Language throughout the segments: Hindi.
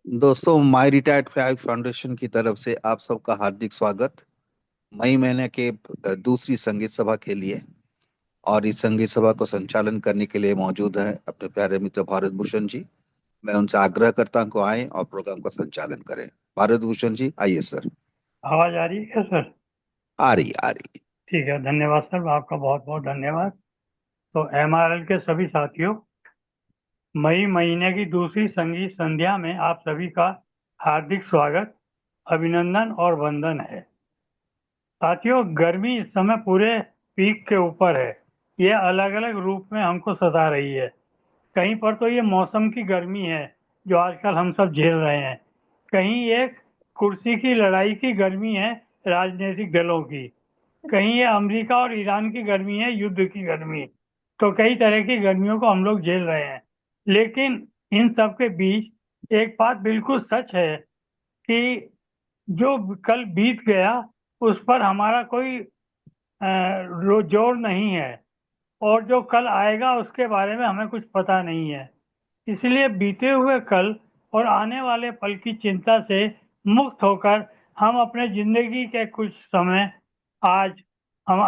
दोस्तों, माई रिटायर्ड फाइव फाउंडेशन की तरफ से आप सबका हार्दिक स्वागत। मई महीने के दूसरी संगीत सभा के लिए। और इस संगीत सभा को संचालन करने के लिए मौजूद हैं अपने प्यारे मित्र भारत भूषण जी। मैं उनसे आग्रह करता हूं कि आए और प्रोग्राम का संचालन करें। भारत भूषण जी, आइए सर। आवाज आ रही है सर? आ रही आ रही। ठीक है, धन्यवाद सर, आपका बहुत बहुत धन्यवाद। तो एमआरएल के सभी साथियों, मई महीने की दूसरी संगीत संध्या में आप सभी का हार्दिक स्वागत, अभिनंदन और वंदन है। साथियों, गर्मी इस समय पूरे पीक के ऊपर है। ये अलग अलग रूप में हमको सता रही है। कहीं पर तो ये मौसम की गर्मी है जो आजकल हम सब झेल रहे हैं। कहीं एक कुर्सी की लड़ाई की गर्मी है, राजनीतिक दलों की। कहीं ये अमेरिका और ईरान की गर्मी है, युद्ध की गर्मी। तो कई तरह की गर्मियों को हम लोग झेल रहे हैं। लेकिन इन सब के बीच एक बात बिल्कुल सच है कि जो कल बीत गया उस पर हमारा कोई जोर नहीं है, और जो कल आएगा उसके बारे में हमें कुछ पता नहीं है। इसलिए बीते हुए कल और आने वाले पल की चिंता से मुक्त होकर हम अपने जिंदगी के कुछ समय आज हम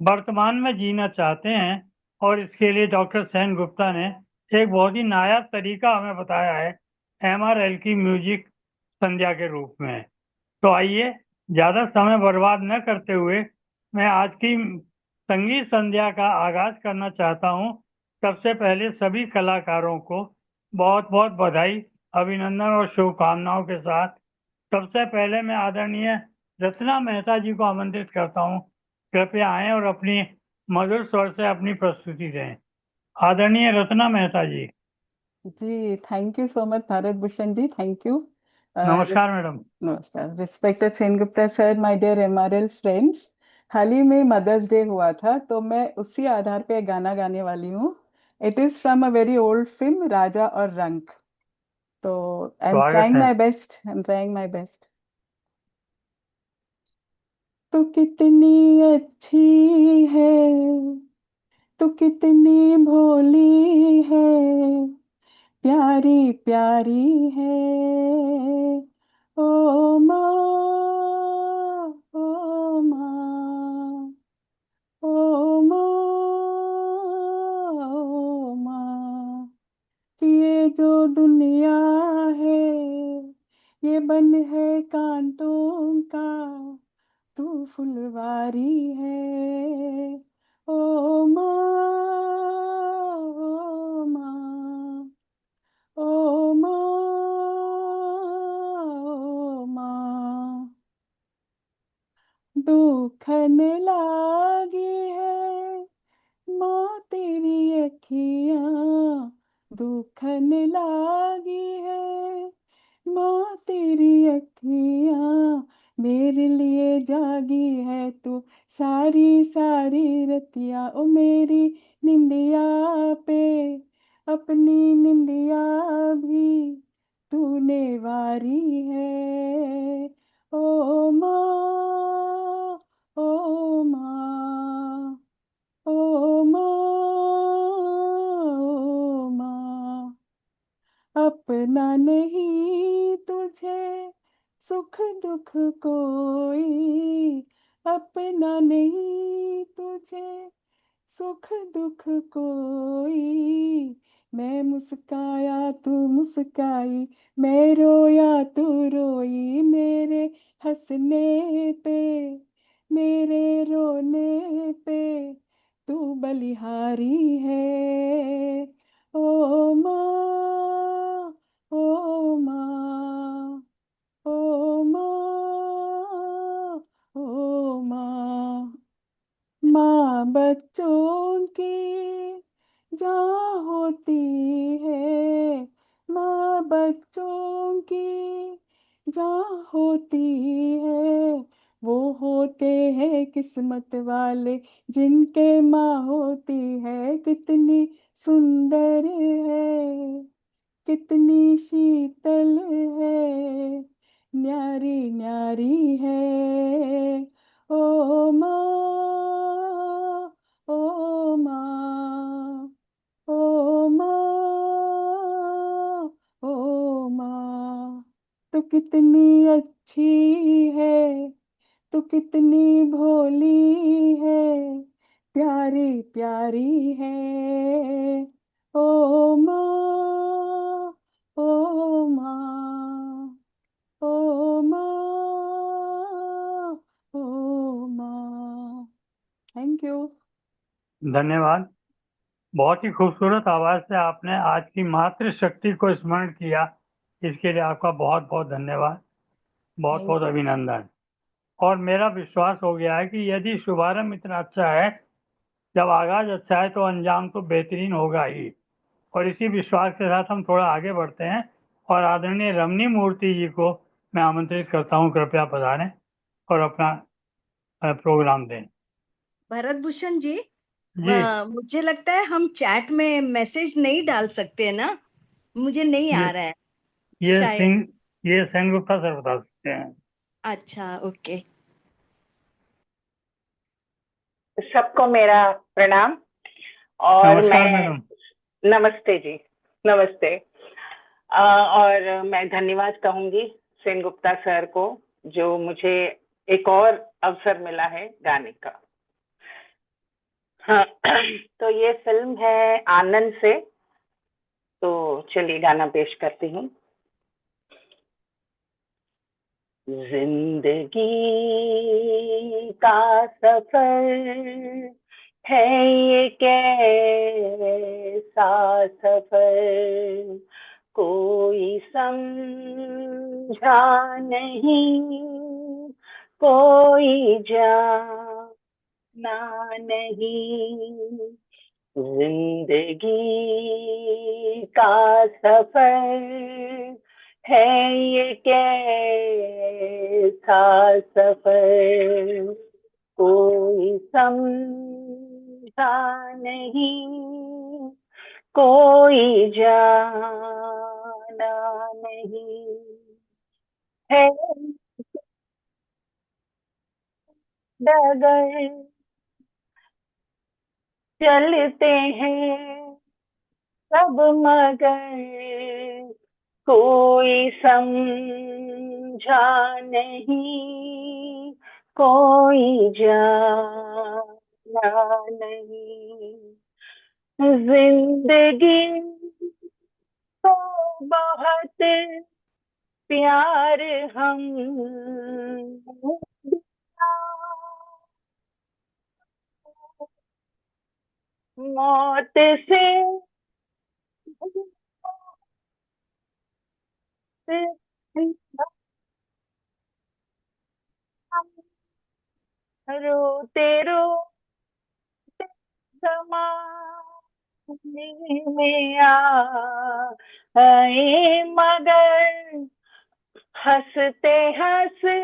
वर्तमान में जीना चाहते हैं। और इसके लिए डॉक्टर सेन गुप्ता ने एक बहुत ही नायाब तरीका हमें बताया है, एमआरएल की म्यूजिक संध्या के रूप में। तो आइए, ज्यादा समय बर्बाद न करते हुए मैं आज की संगीत संध्या का आगाज करना चाहता हूँ। सबसे पहले सभी कलाकारों को बहुत बहुत बधाई, अभिनंदन और शुभकामनाओं के साथ सबसे पहले मैं आदरणीय रत्ना मेहता जी को आमंत्रित करता हूँ। कृपया आएं और अपनी मधुर स्वर से अपनी प्रस्तुति दें। आदरणीय रत्ना मेहता जी। जी, thank you so much Bharat Bhushan ji, thank you. नमस्कार मैडम। नमस्कार respected Sengupta sir, my dear MRL friends. हाल ही में मदर्स डे हुआ था, तो मैं उसी आधार पे एक गाना गाने वाली हूँ। It is from a very old film, Raja Aur Rank. तो आई एम स्वागत ट्राइंग है। My best, I am trying my best. तू कितनी अच्छी है, तू कितनी भोली है, प्यारी प्यारी है। ओ माँ, ओ माँ, ओ माँ, ओ माँ। कि ये जो दुनिया है, ये बन है कांटों का, तू फुलवारी है। ओ माँ, ओ माँ, ओ माँ, ओ माँ। दुखन लागी है माँ तेरी अखियाँ, दुखन लागी है माँ तेरी अखियाँ। मेरे लिए जागी है तू सारी सारी रतिया, ओ मेरी निंदिया पे अपनी निंदिया भी तूने वारी है। ओ माँ, ओ माँ, ओ माँ, ओ माँ। अपना नहीं तुझे सुख दुख कोई, अपना नहीं तुझे सुख दुख कोई। मैं मुस्काया तू मुस्काई, मैं रोया तू रोई। मेरे हंसने पे मेरे रोने पे तू बलिहारी है। ओ माँ, ओ माँ, ओ माँ, ओ माँ। माँ बच्चों की जहाँ होती है, माँ बच्चों की जहाँ होती है, वो होते हैं किस्मत वाले जिनके माँ होती है। कितनी सुंदर है, कितनी शीतल है, न्यारी न्यारी है। ओ माँ, ओ माँ, ओ माँ, ओ माँ। कितनी अच्छी है, तू कितनी भोली है, प्यारी प्यारी है। ओ माँ, ओ माँ, ओ माँ, ओ माँ। Thank you. धन्यवाद। बहुत ही खूबसूरत आवाज से आपने आज की मातृशक्ति को स्मरण किया, इसके लिए आपका बहुत बहुत धन्यवाद, बहुत थैंक बहुत यू। अभिनंदन। और मेरा विश्वास हो गया है कि यदि शुभारंभ इतना अच्छा है, जब आगाज अच्छा है तो अंजाम तो बेहतरीन होगा ही। और इसी विश्वास के साथ हम थोड़ा आगे बढ़ते हैं और आदरणीय रमणी मूर्ति जी को मैं आमंत्रित करता हूँ, कृपया पधारें और अपना प्रोग्राम दें। भरत भूषण जी, जी, मुझे लगता है हम चैट में मैसेज नहीं डाल सकते ना, मुझे नहीं आ ये रहा है ये शायद। सिंह ये सेनगुप्ता सर बता सकते हैं। अच्छा, ओके। सबको मेरा प्रणाम। और नमस्कार मैं, मैडम। नमस्ते जी, नमस्ते। और मैं धन्यवाद कहूंगी सेनगुप्ता सर को, जो मुझे एक और अवसर मिला है गाने का। हाँ, तो ये फिल्म है आनंद से, तो चलिए गाना पेश करती हूँ। जिंदगी का सफर है ये कैसा सफर, कोई समझा नहीं, कोई जाना नहीं। जिंदगी का सफर है ये कैसा सफर, कोई समझा नहीं, कोई जाना नहीं है। डगर चलते हैं सब, मगर कोई समझा नहीं, कोई जाना नहीं। जिंदगी को बहुत प्यार हम मौत से रोते रोते जमाने में आए, मगर हंसते हंसते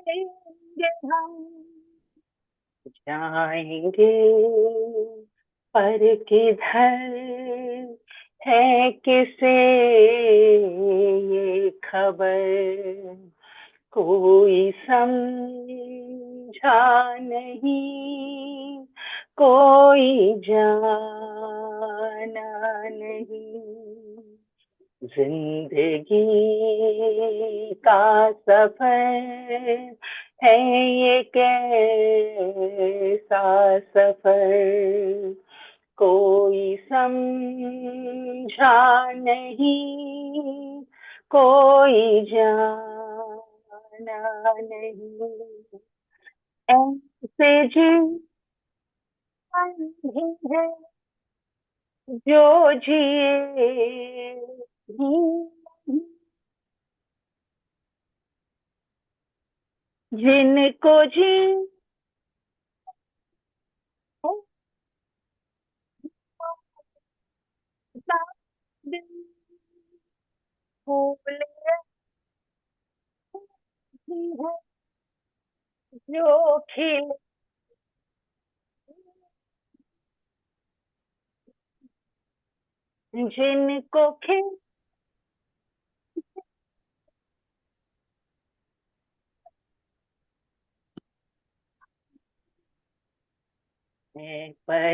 जाएंगे हम, जाएंगे पर किधर है किसे ये खबर, कोई समझा नहीं, कोई जाना नहीं। जिंदगी का सफर है ये कैसा सफर, कोई समझा नहीं, कोई जाना नहीं। ऐसे जीवन भी है जो जिए ही नहीं, जिनको जी दिन भूले ही है, जो खिले जिनको खिल मैं परेशान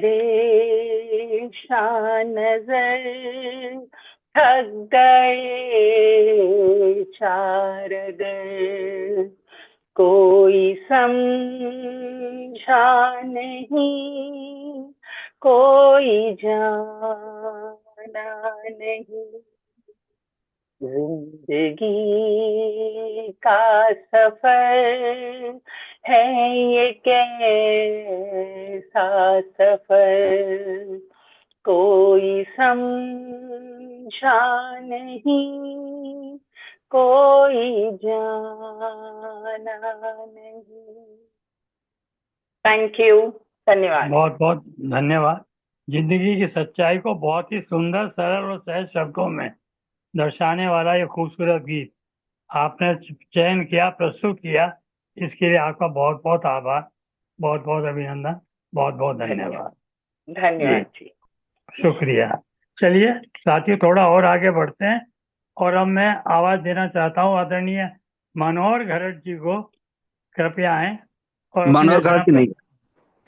नजर थक गए चार अगर, कोई समझा नहीं, कोई जाना नहीं, जिंदगी का सफर है ये कैसा सफर, कोई समझा नहीं, कोई जाना नहीं। थैंक यू, धन्यवाद। बहुत बहुत धन्यवाद। जिंदगी की सच्चाई को बहुत ही सुंदर, सरल और सहज शब्दों में दर्शाने वाला ये खूबसूरत गीत आपने चयन किया, प्रस्तुत किया, इसके लिए आपका बहुत बहुत आभार, बहुत बहुत अभिनंदन, बहुत बहुत धन्यवाद। धन्यवाद जी। शुक्रिया। चलिए साथियों, थोड़ा और आगे बढ़ते हैं और अब मैं आवाज देना चाहता हूँ आदरणीय मनोहर घरत जी को। कृपया आए और अपनी मनोहर रचना घरत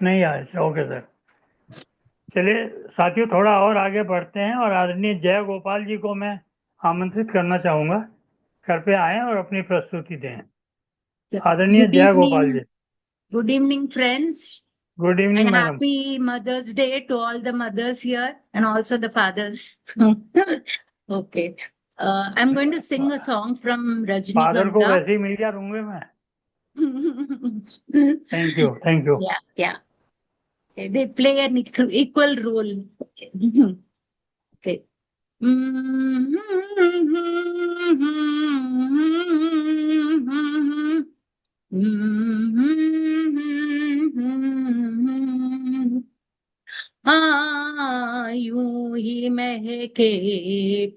नहीं आए। Okay sir. चलिए साथियों, थोड़ा और आगे बढ़ते हैं और आदरणीय जय गोपाल जी को मैं आमंत्रित करना चाहूंगा। कृपया आए और अपनी प्रस्तुति दें। आदरणीय Good जय Gopal ji. evening, good evening, friends, good evening and madam. happy Mother's Day to all the mothers here and also the fathers. Okay, I'm going to sing a song from father को Rajnikanta. वैसे ही मिल गया रूंगे में। Thank you, thank you. Yeah. They play an equal role. Okay. यूं ही महके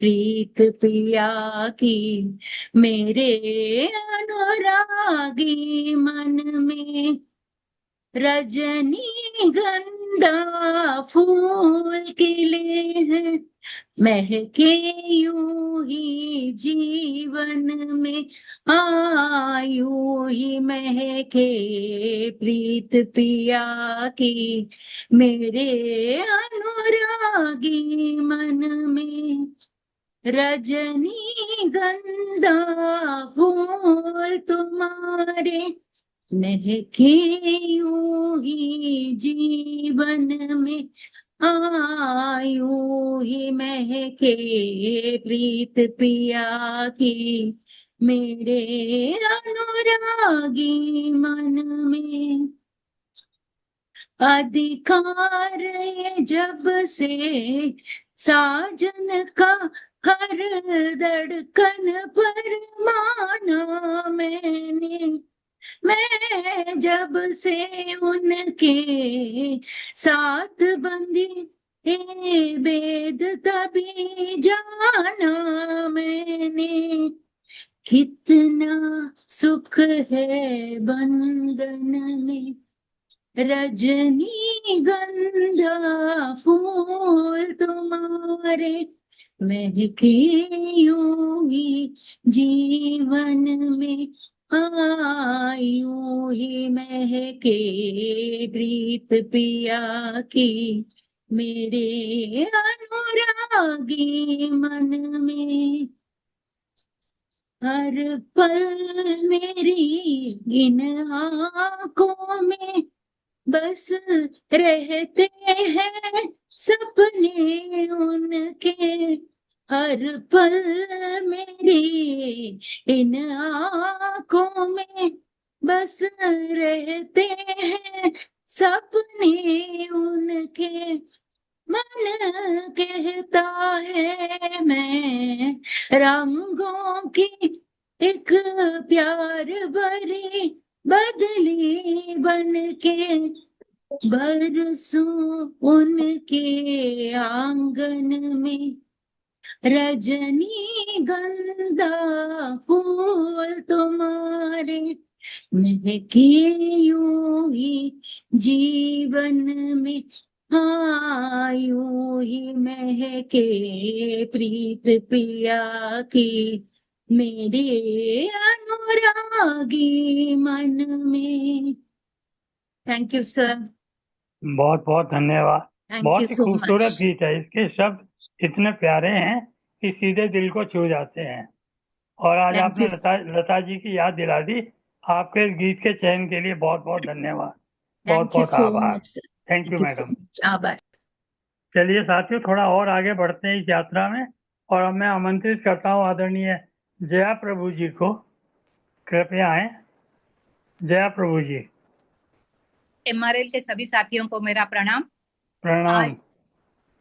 प्रीत पिया की मेरे अनुरागी मन में, रजनी गंधा फूल खिले हैं महके यूं ही जीवन में, यूं ही महके प्रीत पिया की मेरे अनुरागी मन में, रजनी गंधा फूल तुम्हारे महके यूं ही जीवन में, यूं ही महके प्रीत पिया की मेरे अनुरागी मन में, अधिकार ये जब से साजन का हर धड़कन पर माना मैंने, मैं जब से उनके साथ बंधी ये भेद तभी जाना मैंने, कितना सुख है बंधन में, रजनी गंधा फूल तुम्हारे महके यूं ही जीवन में, यूं ही महके प्रीत पिया की मेरे अनुरागी मन में, हर पल मेरी इन आंखों में बस रहते हैं सपने उनके, हर पल मेरी इन आंखों में बस रहते हैं सपने उनके, मन कहता है मैं रंगों की एक प्यार भरी बदली बनके बरसूं उनके आंगन में, रजनी गंधा फूल तुम्हारे महके यूं ही जीवन में, यूं ही महके प्रीत पिया की मेरे अनुरागी मन में। Thank you sir. बहुत बहुत धन्यवाद। Thank you बहुत ही so खूबसूरत much. गीत है, इसके शब्द इतने प्यारे हैं कि सीधे दिल को छू जाते हैं। और आज Thank आपने you. लता जी की याद दिला दी। आपके इस गीत के चयन के लिए बहुत बहुत धन्यवाद, बहुत Thank you बहुत so आभार। much, sir. Thank Thank you you so madam. much. Abhay. चलिए साथियों, थोड़ा और आगे बढ़ते हैं इस यात्रा में। और अब मैं आमंत्रित करता हूँ आदरणीय जया प्रभु जी को, कृपया आए। जया प्रभु जी। एमआरएल के सभी साथियों को मेरा प्रणाम। प्रणाम।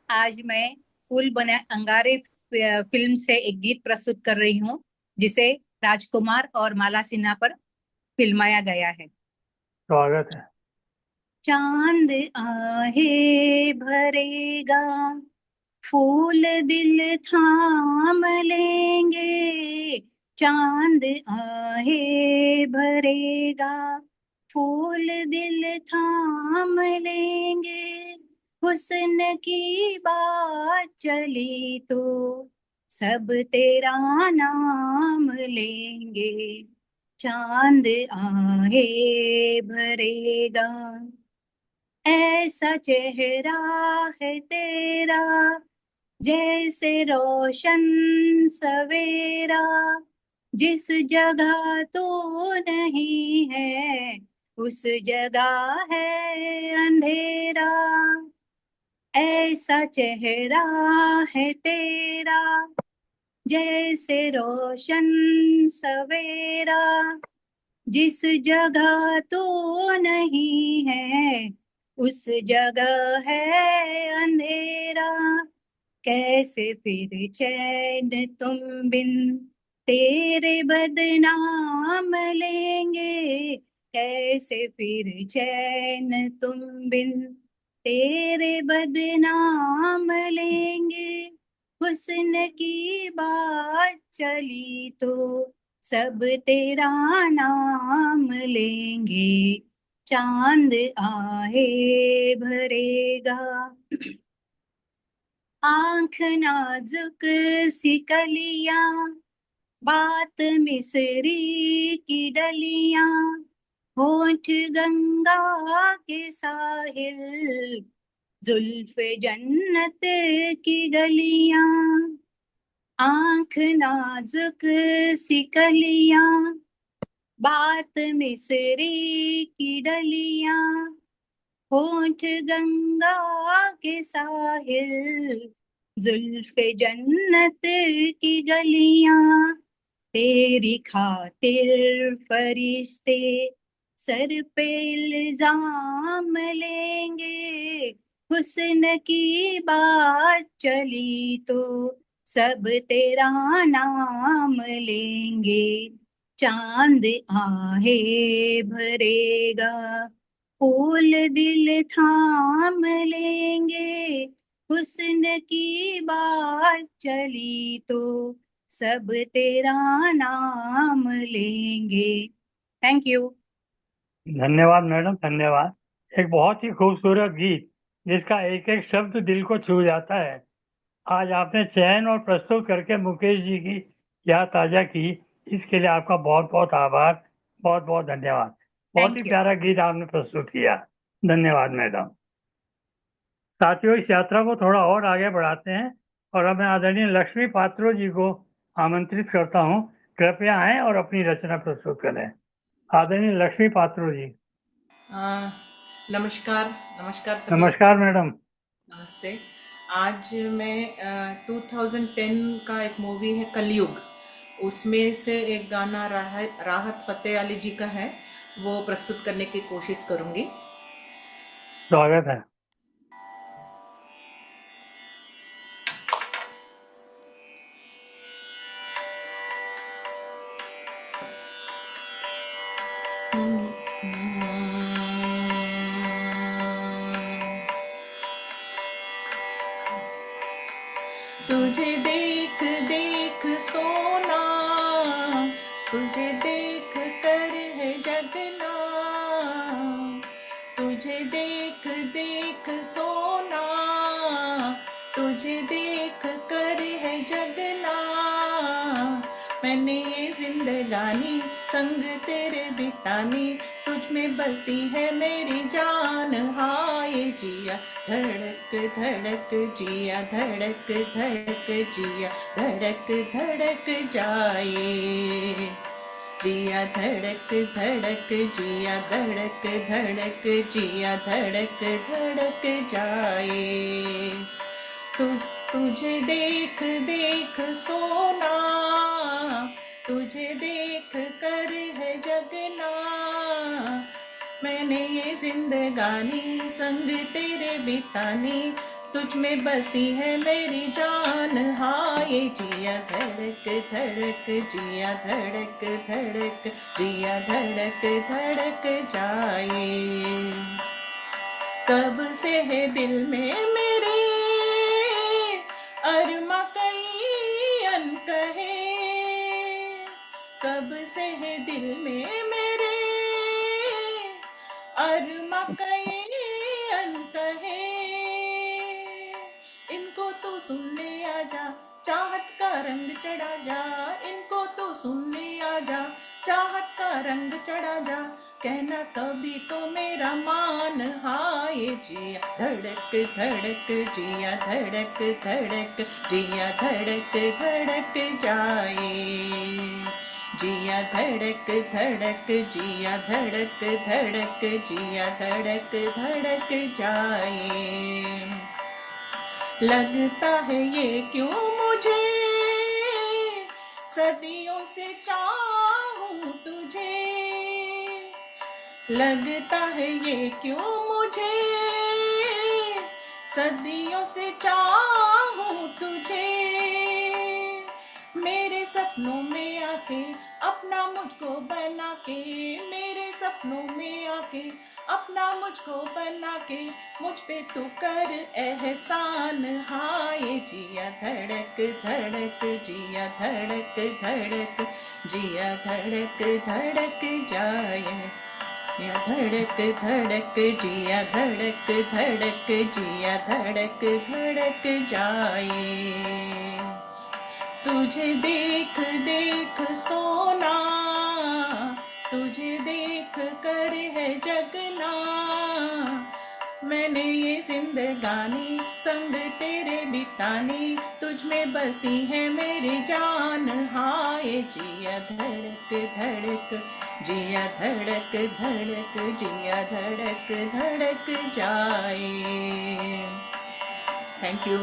आज मैं फूल बने अंगारे फिल्म से एक गीत प्रस्तुत कर रही हूँ, जिसे राजकुमार और माला सिन्हा पर फिल्माया गया है। स्वागत है। चांद आहे भरेगा, फूल दिल थाम लेंगे। चांद आहे भरेगा, फूल दिल थाम लेंगे। हुस्न की बात चली तो सब तेरा नाम लेंगे। चांद आहे भरेगा, ऐसा चेहरा है तेरा जैसे रोशन सवेरा। जिस जगह तू नहीं है उस जगह है अंधेरा। ऐसा चेहरा है तेरा जैसे रोशन सवेरा। जिस जगह तू नहीं है उस जगह है अंधेरा। कैसे फिर चैन तुम बिन तेरे बदनाम लेंगे। कैसे फिर चैन तुम बिन तेरे बदनाम लेंगे। हुस्न की बात चली तो सब तेरा नाम लेंगे। चांद आए भरेगा, आंख नाजुक सी कलियां, बात मिसरी की डलियां। होठ गंगा के साहिल, जुल्फे जन्नत की गलियां। आंख नाजुक सी कलियां, बात मिसरी की डलियां। होठ गंगा के साहिल, जुल्फे जन्नत की गलियां। तेरी खातिर फरिश्ते सर पे इल्जाम लेंगे। हुस्न की बात चली तो सब तेरा नाम लेंगे। चांद आहे भरेगा, फूल दिल थाम लेंगे। हुस्न की बात चली तो सब तेरा नाम लेंगे। Thank you. धन्यवाद मैडम, धन्यवाद। एक बहुत ही खूबसूरत गीत जिसका एक एक शब्द दिल को छू जाता है। आज आपने चयन और प्रस्तुत करके मुकेश जी की याद ताजा की, इसके लिए आपका बहुत बहुत आभार, बहुत बहुत धन्यवाद। बहुत ही Thank you. प्यारा गीत आपने प्रस्तुत किया। धन्यवाद मैडम। साथियों, इस यात्रा को थोड़ा और आगे बढ़ाते हैं और अब मैं आदरणीय लक्ष्मी पात्रो जी को आमंत्रित करता हूँ। कृपया आए और अपनी रचना प्रस्तुत करें। आदरणीय लक्ष्मी पात्रो जी। नमस्कार। नमस्कार सभी। नमस्कार मैडम। नमस्ते। आज मैं 2010 का एक मूवी है कलयुग, उसमें से एक गाना राहत फतेह अली जी का है, वो प्रस्तुत करने की कोशिश करूंगी। स्वागत है। तुझे देख देख सोना, तुझे देख कर है जगना। तुझे देख देख सोना, तुझे देख कर है जगना। मैंने ये जिंदगानी संग तेरे बितानी, तुझ में बसी है मेरी जान, हाय जिया धड़क धड़क जिया धड़क धड़क जिया धड़क धड़क जाए, जिया धड़क धड़क जिया धड़क धड़क जिया धड़क धड़क जाए। तुझे देख देख सोना, तुझे देख कर है जगना, मैंने ये जिंदगानी संग तेरे बितानी, तुझ में बसी है मेरी जान, हाय जिया धड़क धड़क जिया धड़क धड़क जिया धड़क धड़क जाए। कब से है दिल में मेरे अरमा कई अनकहे, कब से है दिल में मेरे अरमा कई अनकहे, इनको तो सुनने आजा, चाहत का रंग चढ़ा जा, इनको तो सुनने आजा, चाहत का रंग चढ़ा जा, कहना कभी तो मेरा मान, हाय जिया धड़क धड़क जिया धड़क धड़क जिया धड़क धड़क जाए, जिया धड़क धड़क जिया धड़क धड़क जिया धड़क धड़क जाए। लगता है ये क्यों मुझे सदियों से चाहूं तुझे, लगता है ये क्यों मुझे सदियों से चाहूं तुझे, मेरे सपनों में आके अपना मुझको बना के, मेरे सपनों में आके अपना मुझको बना के, मुझ पे तू कर एहसान, हाय जिया धड़क धड़क जिया धड़क धड़क जिया धड़क धड़क जाए, या धड़क धड़क जिया धड़क धड़क जिया धड़क धड़क जाए। तुझे देख देख सोना, तुझे देख कर है जगना, मैंने ये जिंदगानी संग तेरे बितानी, तुझ में बसी है मेरी जान, हाय जिया धड़क धड़क जिया धड़क धड़क जिया धड़क धड़क जाए। Thank you.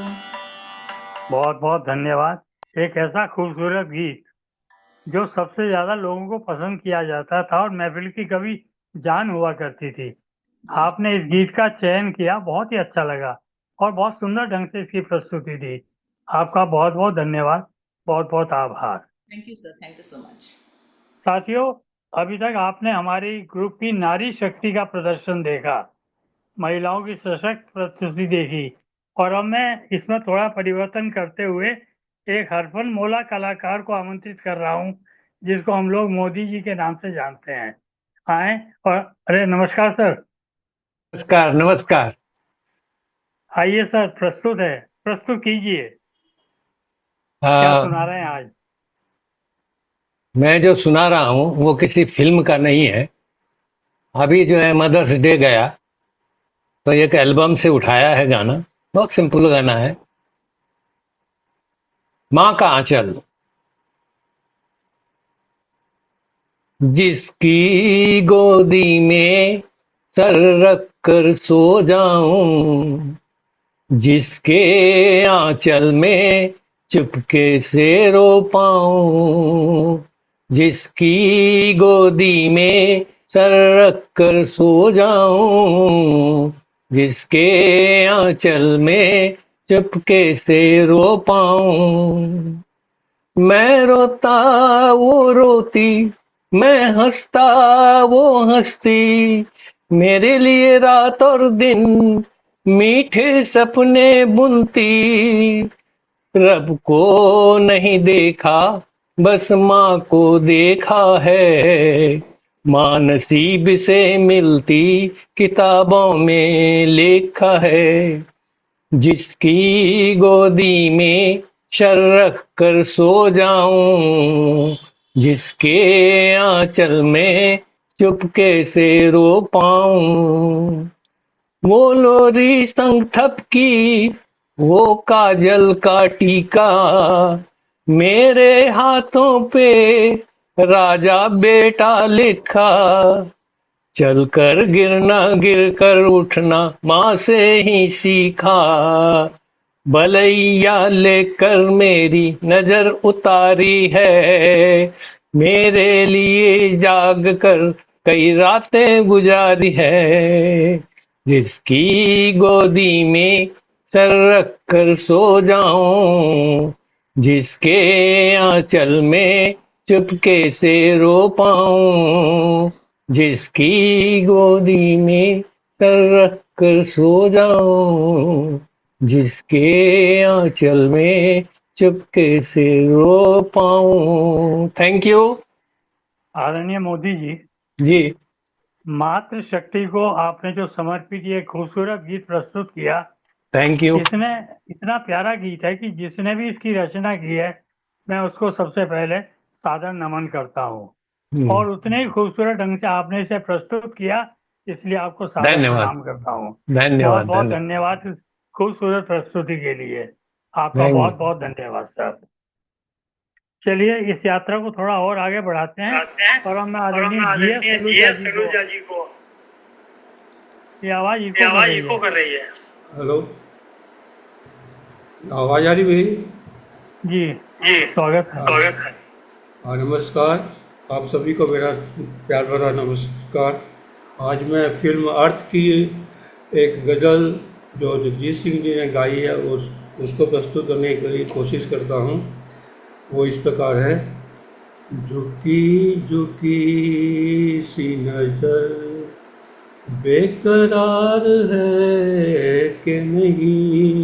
बहुत बहुत धन्यवाद। एक ऐसा खूबसूरत गीत जो सबसे ज्यादा लोगों को पसंद किया जाता था और महफिल की कभी जान हुआ करती थी, आपने इस गीत का चयन किया, बहुत ही अच्छा लगा और बहुत सुंदर ढंग से इसकी प्रस्तुति दी। आपका बहुत बहुत धन्यवाद, बहुत बहुत आभार। Thank you sir, thank you so much. साथियों, अभी तक आपने हमारी ग्रुप की नारी शक्ति का प्रदर्शन देखा, महिलाओं की सशक्त प्रस्तुति देखी, और अब मैं इसमें थोड़ा परिवर्तन करते हुए एक हरफन मौला कलाकार को आमंत्रित कर रहा हूं, जिसको हम लोग मोदी जी के नाम से जानते हैं। आए और अरे नमस्कार सर। नमस्कार नमस्कार। आइए सर, प्रस्तुत है, प्रस्तुत कीजिए, क्या सुना रहे हैं आज? मैं जो सुना रहा हूँ वो किसी फिल्म का नहीं है। अभी जो है मदर्स डे गया तो एक एल्बम से उठाया है गाना, बहुत सिंपल गाना है, माँ का आंचल। जिसकी गोदी में सर रख कर सो जाऊं, जिसके आंचल में चुपके से रो पाऊं, जिसकी गोदी में सर रख कर सो जाऊं, जिसके आंचल में चुपके से रो पाऊं। मैं रोता वो रोती, मैं हंसता वो हंसती, मेरे लिए रात और दिन मीठे सपने बुनती। रब को नहीं देखा, बस माँ को देखा है, माँ नसीब से मिलती किताबों में लिखा है। जिसकी गोदी में सर रख कर सो जाऊं, जिसके आंचल में चुपके से रो पाऊं। वो लोरी संग थपकी, वो काजल का टीका, मेरे हाथों पे राजा बेटा लिखा। चलकर गिरना गिर कर उठना माँ से ही सीखा। बलैया लेकर मेरी नजर उतारी है, मेरे लिए जाग कर कई रातें गुजारी है। जिसकी गोदी में सर रख कर सो जाऊं, जिसके आंचल में चुपके से रो पाऊं, जिसकी गोदी में सर रख कर सो जाऊं, जिसके आंचल में चुपके से रो पाऊं। थैंक यू आदरणीय मोदी जी, जी। मातृ शक्ति को आपने जो समर्पित ये खूबसूरत गीत प्रस्तुत किया, थैंक यू। इसमें इतना प्यारा गीत है कि जिसने भी इसकी रचना की है मैं उसको सबसे पहले सादर नमन करता हूँ। और उतने ही खूबसूरत ढंग से आपने इसे प्रस्तुत किया, इसलिए आपको सादर धन्यवाद प्रणाम करता हूँ। बहुत धन्यवाद बहुत धन्यवाद। धन्यवाद इस खूबसूरत प्रस्तुति के लिए। आपका Thank you. बहुत बहुत धन्यवाद सर। चलिए इस यात्रा को थोड़ा और आगे बढ़ाते हैं और हम आदरणीय जी.एस. सलूजा जी को, ये आवाज इको कर रही है। हेलो, आवाज आ रही मेरी? जी जी, स्वागत है। नमस्कार, आप सभी को मेरा प्यार भरा नमस्कार। आज मैं फिल्म अर्थ की एक गज़ल जो जगजीत सिंह जी ने गाई है उसको प्रस्तुत करने की कोशिश करता हूँ। वो इस प्रकार है। झुकी झुकी सी नजर बेकरार है कि नहीं,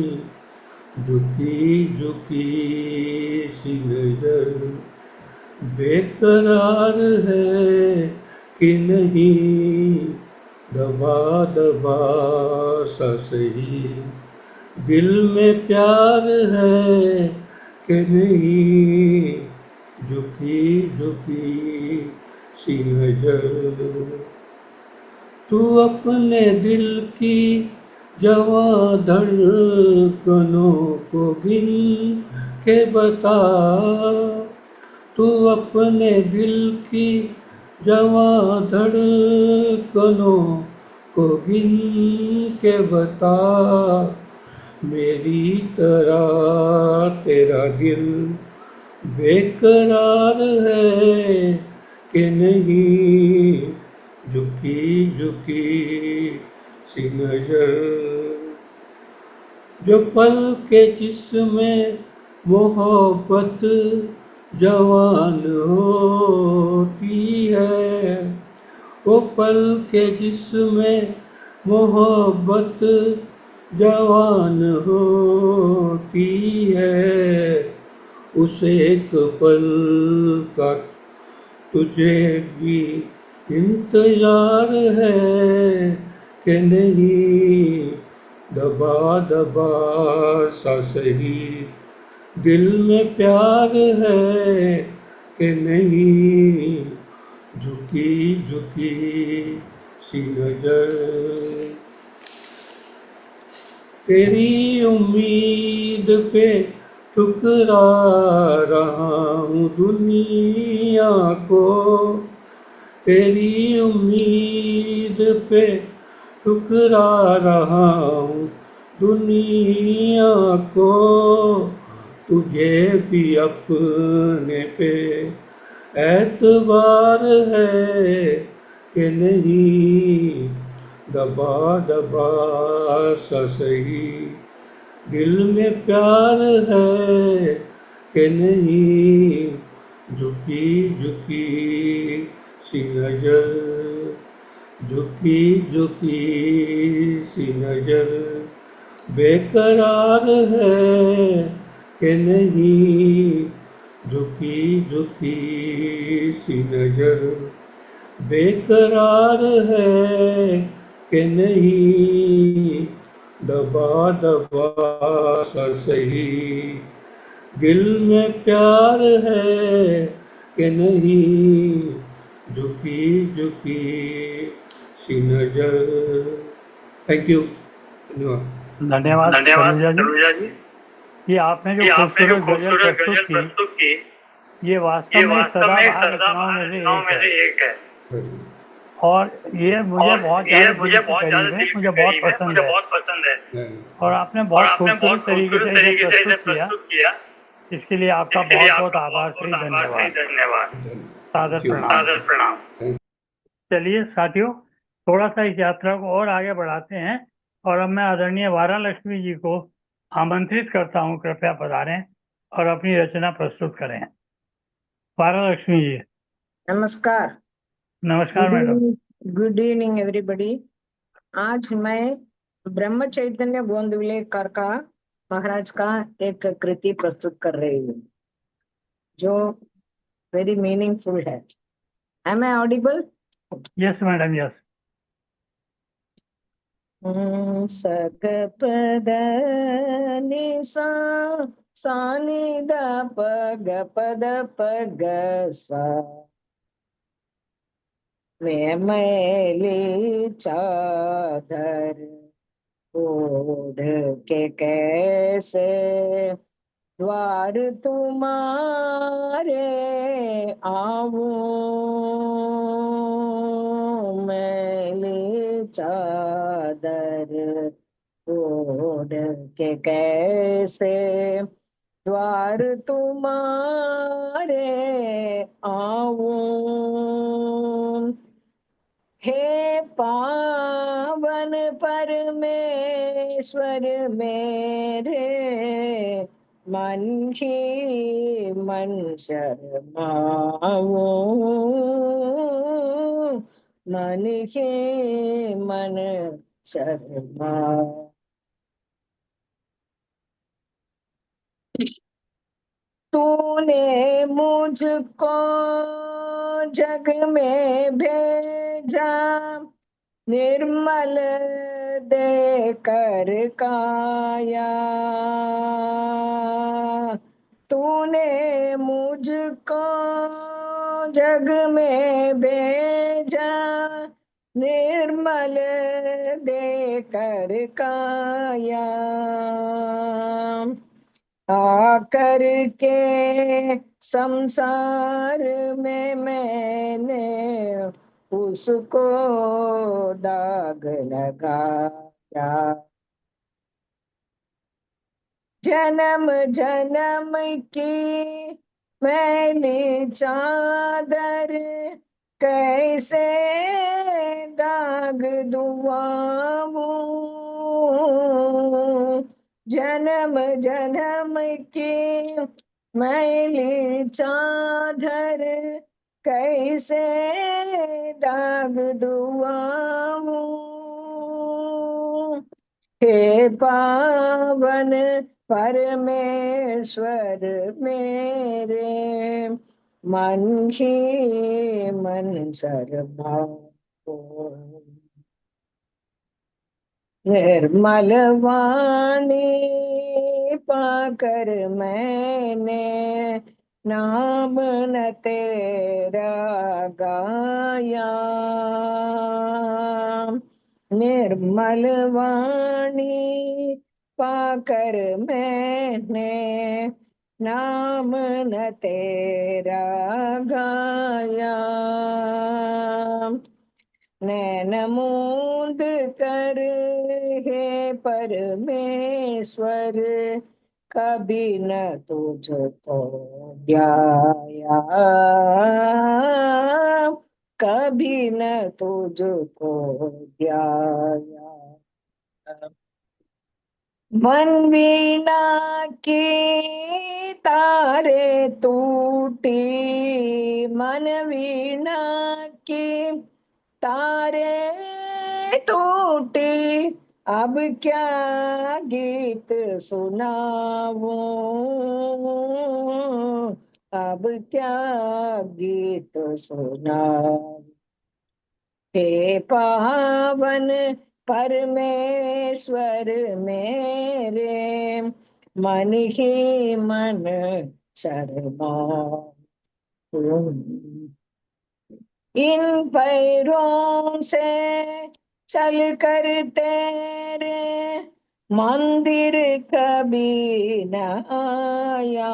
झुकी झुकी सी नजर बेकरार है कि नहीं, दबा दबा सा सही दिल में प्यार है कि नहीं, झुकी झुकी सी नजर। तू अपने दिल की जवां धड़कनों को गिन के बता, तू अपने दिल की जवां धड़कनों को गिन के बता, मेरी तरह तेरा दिल बेकरार है कि नहीं, झुकी झुकी सी नजर। जो पल के जिसमें मोहब्बत जवान होती है, वो पल के जिसमें मोहब्बत जवान होती है, उस एक पल का तुझे भी इंतजार है कि नहीं, दबा दबा सा सही दिल में प्यार है कि नहीं, झुकी झुकी सी नजर। तेरी उम्मीद पे ठुकरा रहा हूँ दुनिया को, तेरी उम्मीद पे ठुकरा रहा हूँ दुनिया को, तुझे भी अपने पे एतबार है कि नहीं, दबा दबा सा सही दिल में प्यार है कि नहीं, झुकी झुकी सी नजर, झुकी झुकी सी नजर बेकरार है कि नहीं, झुकी झुकी सी नजर बेकरार है कि नहीं, दबा दबा सा सही दिल में प्यार है कि नहीं, झुकी झुकी सी नजर। थैंक यू, धन्यवाद। धन्यवाद तनुजा जी। ये आपने जो खूबसूरत गजल प्रस्तुत की ये वास्तव में सदाबहार रचनाओं में से एक है और ये मुझे बहुत ज्यादा दिल के करीब है, मुझे बहुत पसंद है और आपने बहुत खूबसूरत तरीके से इसे प्रस्तुत किया। इसके लिए आपका बहुत बहुत आभार श्री धन्यवाद। सादर प्रणाम। चलिए साथियों, थोड़ा सा इस यात्रा को और आगे बढ़ाते हैं और अब मैं आदरणीय वारालक्ष्मी जी को आमंत्रित करता हूं, कृपया पधारें और अपनी रचना प्रस्तुत करें। वारालक्ष्मी जी। नमस्कार। नमस्कार मैडम। Good evening everybody. आज मैं ब्रह्म चैतन्य गोंदवलेकर का महाराज का एक कृति प्रस्तुत कर रही हूँ जो वेरी मीनिंगफुल है। Am I audible? Yes madam, yes. सग पद नि सा नि द पद सा मैं मैली चादर ओढ़ के कैसे द्वार तुम्हारे आऊं, मैली चादर ओढ़ के कैसे द्वार तुम्हारे आऊं। हे पावन परमेश्वर मेरे मन ही मन शर्माऊं, मन ही मन शर्माऊं। तूने मुझको जग में भेजा निर्मल देकर काया। तूने मुझको जग में भेजा निर्मल देकर काया। आकर के संसार में मैंने उसको दाग लगाया। जन्म जन्म की मैली चादर कैसे दाग दुआऊं। जन्म जन्म की मैली चादर कैसे दाग दुआऊं। हे पावन परमेश्वर मेरे मन ही मन शर्माओ। निर्मल वाणी पाकर मैंने नाम न तेरा गाया। निर्मल वाणी पाकर मैंने नाम न तेरा गाया। नैन मूंद कर हे परमेश्वर कभी न तुझको ध्याया। कभी न तुझको ध्याया। मन वीणा की तारे टूटी, मन वीणा की तारे टूटी, अब क्या गीत सुनाऊं, अब क्या गीत सुनाऊं। हे पावन परमेश्वर मेरे मन ही मन शर्माऊं। इन पैरों से चल कर तेरे मंदिर कभी न आया,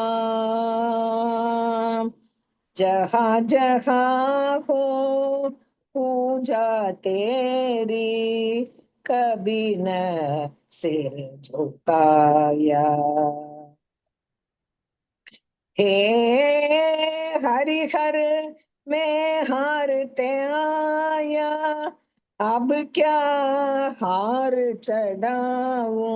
जहाँ जहाँ हो पूजा तेरी कभी न सिर झुकाया। हे हरिहर में हारते आया, अब क्या हार चढ़ाऊं।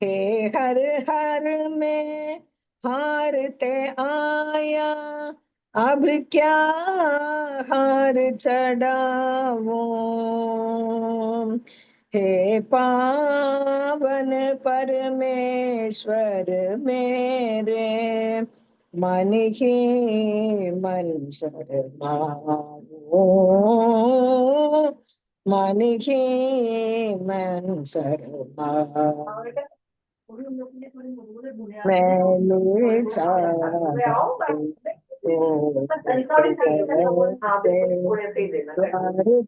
हे हर हर में हारते आया, अब क्या हार चढ़ाऊं। हे पावन परमेश्वर मेरे मन ही मन शरणाओ, मन ही मन शरणाओ। मैंने द्वार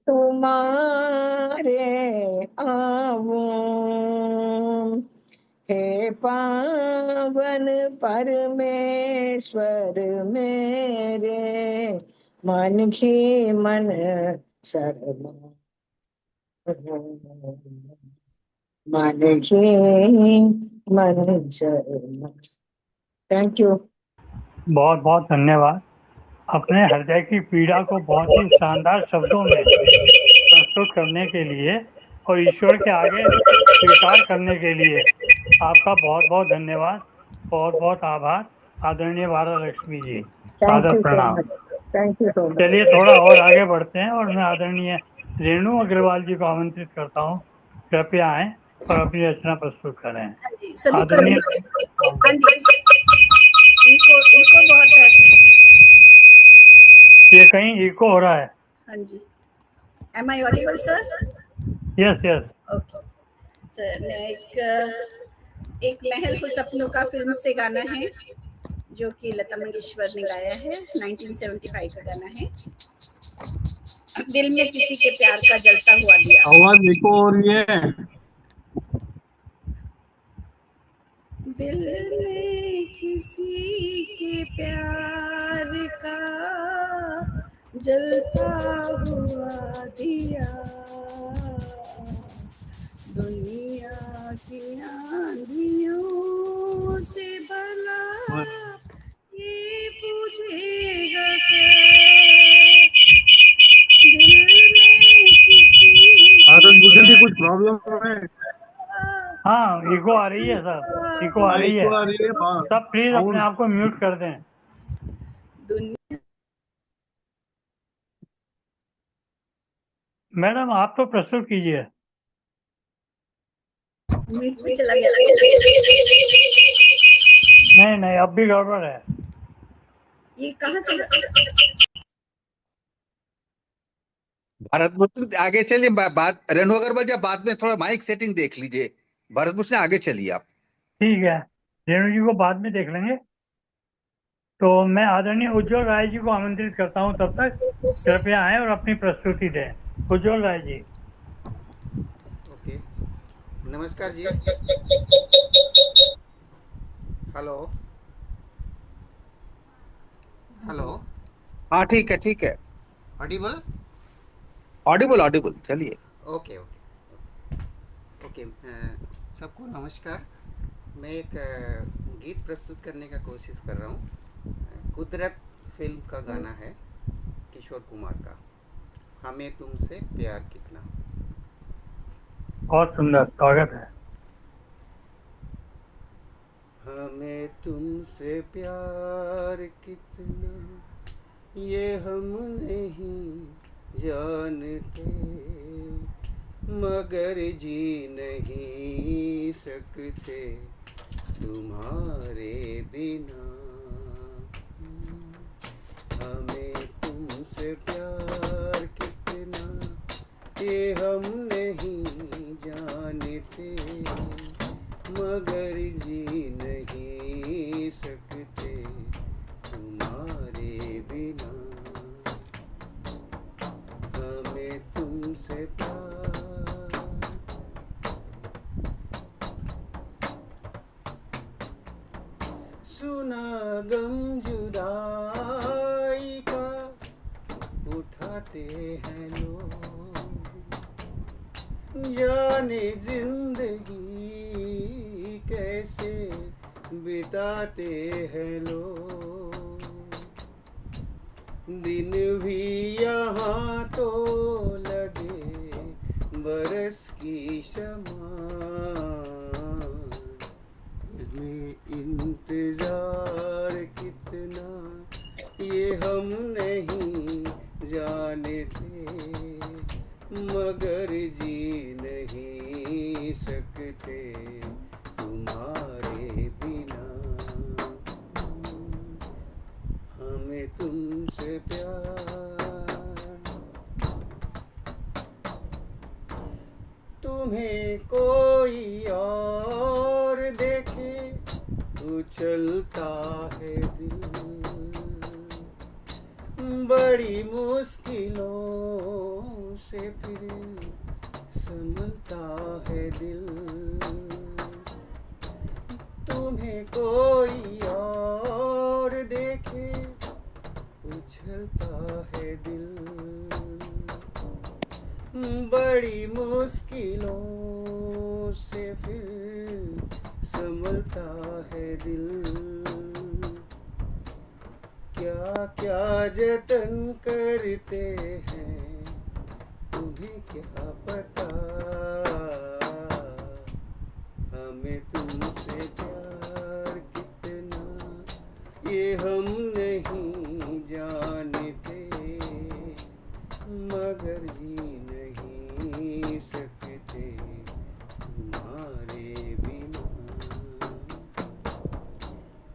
तुम्हारे आवूं। हे पावन परमेश्वर मेरे मन ही मन शर्मा, मन ही मन शर्मा। Thank you. बहुत बहुत धन्यवाद। अपने हृदय की पीड़ा को बहुत ही शानदार शब्दों में प्रस्तुत करने के लिए और ईश्वर के आगे स्वीकार करने के लिए आपका बहुत बहुत धन्यवाद, बहुत बहुत आभार। आदरणीय वारा लक्ष्मी जी, सादर प्रणाम। Thank you so much. चलिए थोड़ा और आगे बढ़ते हैं और मैं आदरणीय रेणु अग्रवाल जी को आमंत्रित करता हूँ, कृपया आएं और अपनी रचना प्रस्तुत करें। आदरणीय इको बहुत है। ये कहीं इको हो रहा है। हाँ जी, am I audible sir? Yes yes. Okay sir, मैं एक महल को सपनों का फिल्म से गाना है जो कि लता मंगेशकर ने गाया है, 1975 का गाना है। दिल में किसी के प्यार का जलता हुआ दिया। आवाज इको हो रही है। दिल में किसी के प्यार का जलता हुआ दिया, दुनिया की आंधियों से भला ये पूछेगा क्या। दिल में किसी भारत भूषण की कुछ प्रॉब्लम है? हाँ इको आ रही है सर, इको आ रही है। सब प्लीज अपने आप को म्यूट कर दें। मैडम आप तो प्रस्तुत कीजिए। चला गया। नहीं अब भी गड़बड़ है। ये कहाँ से? भारत भूषण आगे चलिए। बात रेणु अग्रवाल जी बाद में थोड़ा माइक सेटिंग देख लीजिए। भारत भूषण आगे चलिए आप। ठीक है, रेणु जी को बाद में देख लेंगे। तो मैं आदरणीय उज्जवल राय जी को आमंत्रित करता हूं, तब तक कृपया आए और अपनी प्रस्तुति दें। उज्जवल राय जी। ओके, नमस्कार जी। Hello hello. हाँ ठीक है। ऑडिबल? ऑडिबल चलिए। ओके सबको नमस्कार। मैं एक गीत प्रस्तुत करने का कोशिश कर रहा हूँ। कुदरत फिल्म का गाना है किशोर कुमार का, हमें तुमसे प्यार कितना। बहुत सुंदर, स्वागत है। हमें तुमसे प्यार कितना ये हम नहीं जानते, मगर जी नहीं सकते तुम्हारे बिना। हमें तुमसे प्यार कितना ये हम नहीं जानते, मगर जी नहीं सकते तुम्हारे बिना। सुना गम जुदाई का उठाते हैं लोग, जाने जिंदगी कैसे बिताते हैं लोग। दिन भी यहाँ तो लगे बरस की शमां में, इंतजार कितना ये हम नहीं जानते, मगर जी नहीं सकते तुम्हारे बिना। हमें तुमसे प्यार, तुम्हें कोई और देखे उछलता है दिल, बड़ी मुश्किलों से फिर संभलता है दिल। तुम्हें कोई और देखे उछलता है दिल, बड़ी मुश्किलों से फिर संभलता है दिल। क्या क्या जतन करते हैं तुम्हें क्या पता, हमें तुमसे प्यार कितना ये हम नहीं जानते, मगर जी नहीं सकते तुम्हारे बिना।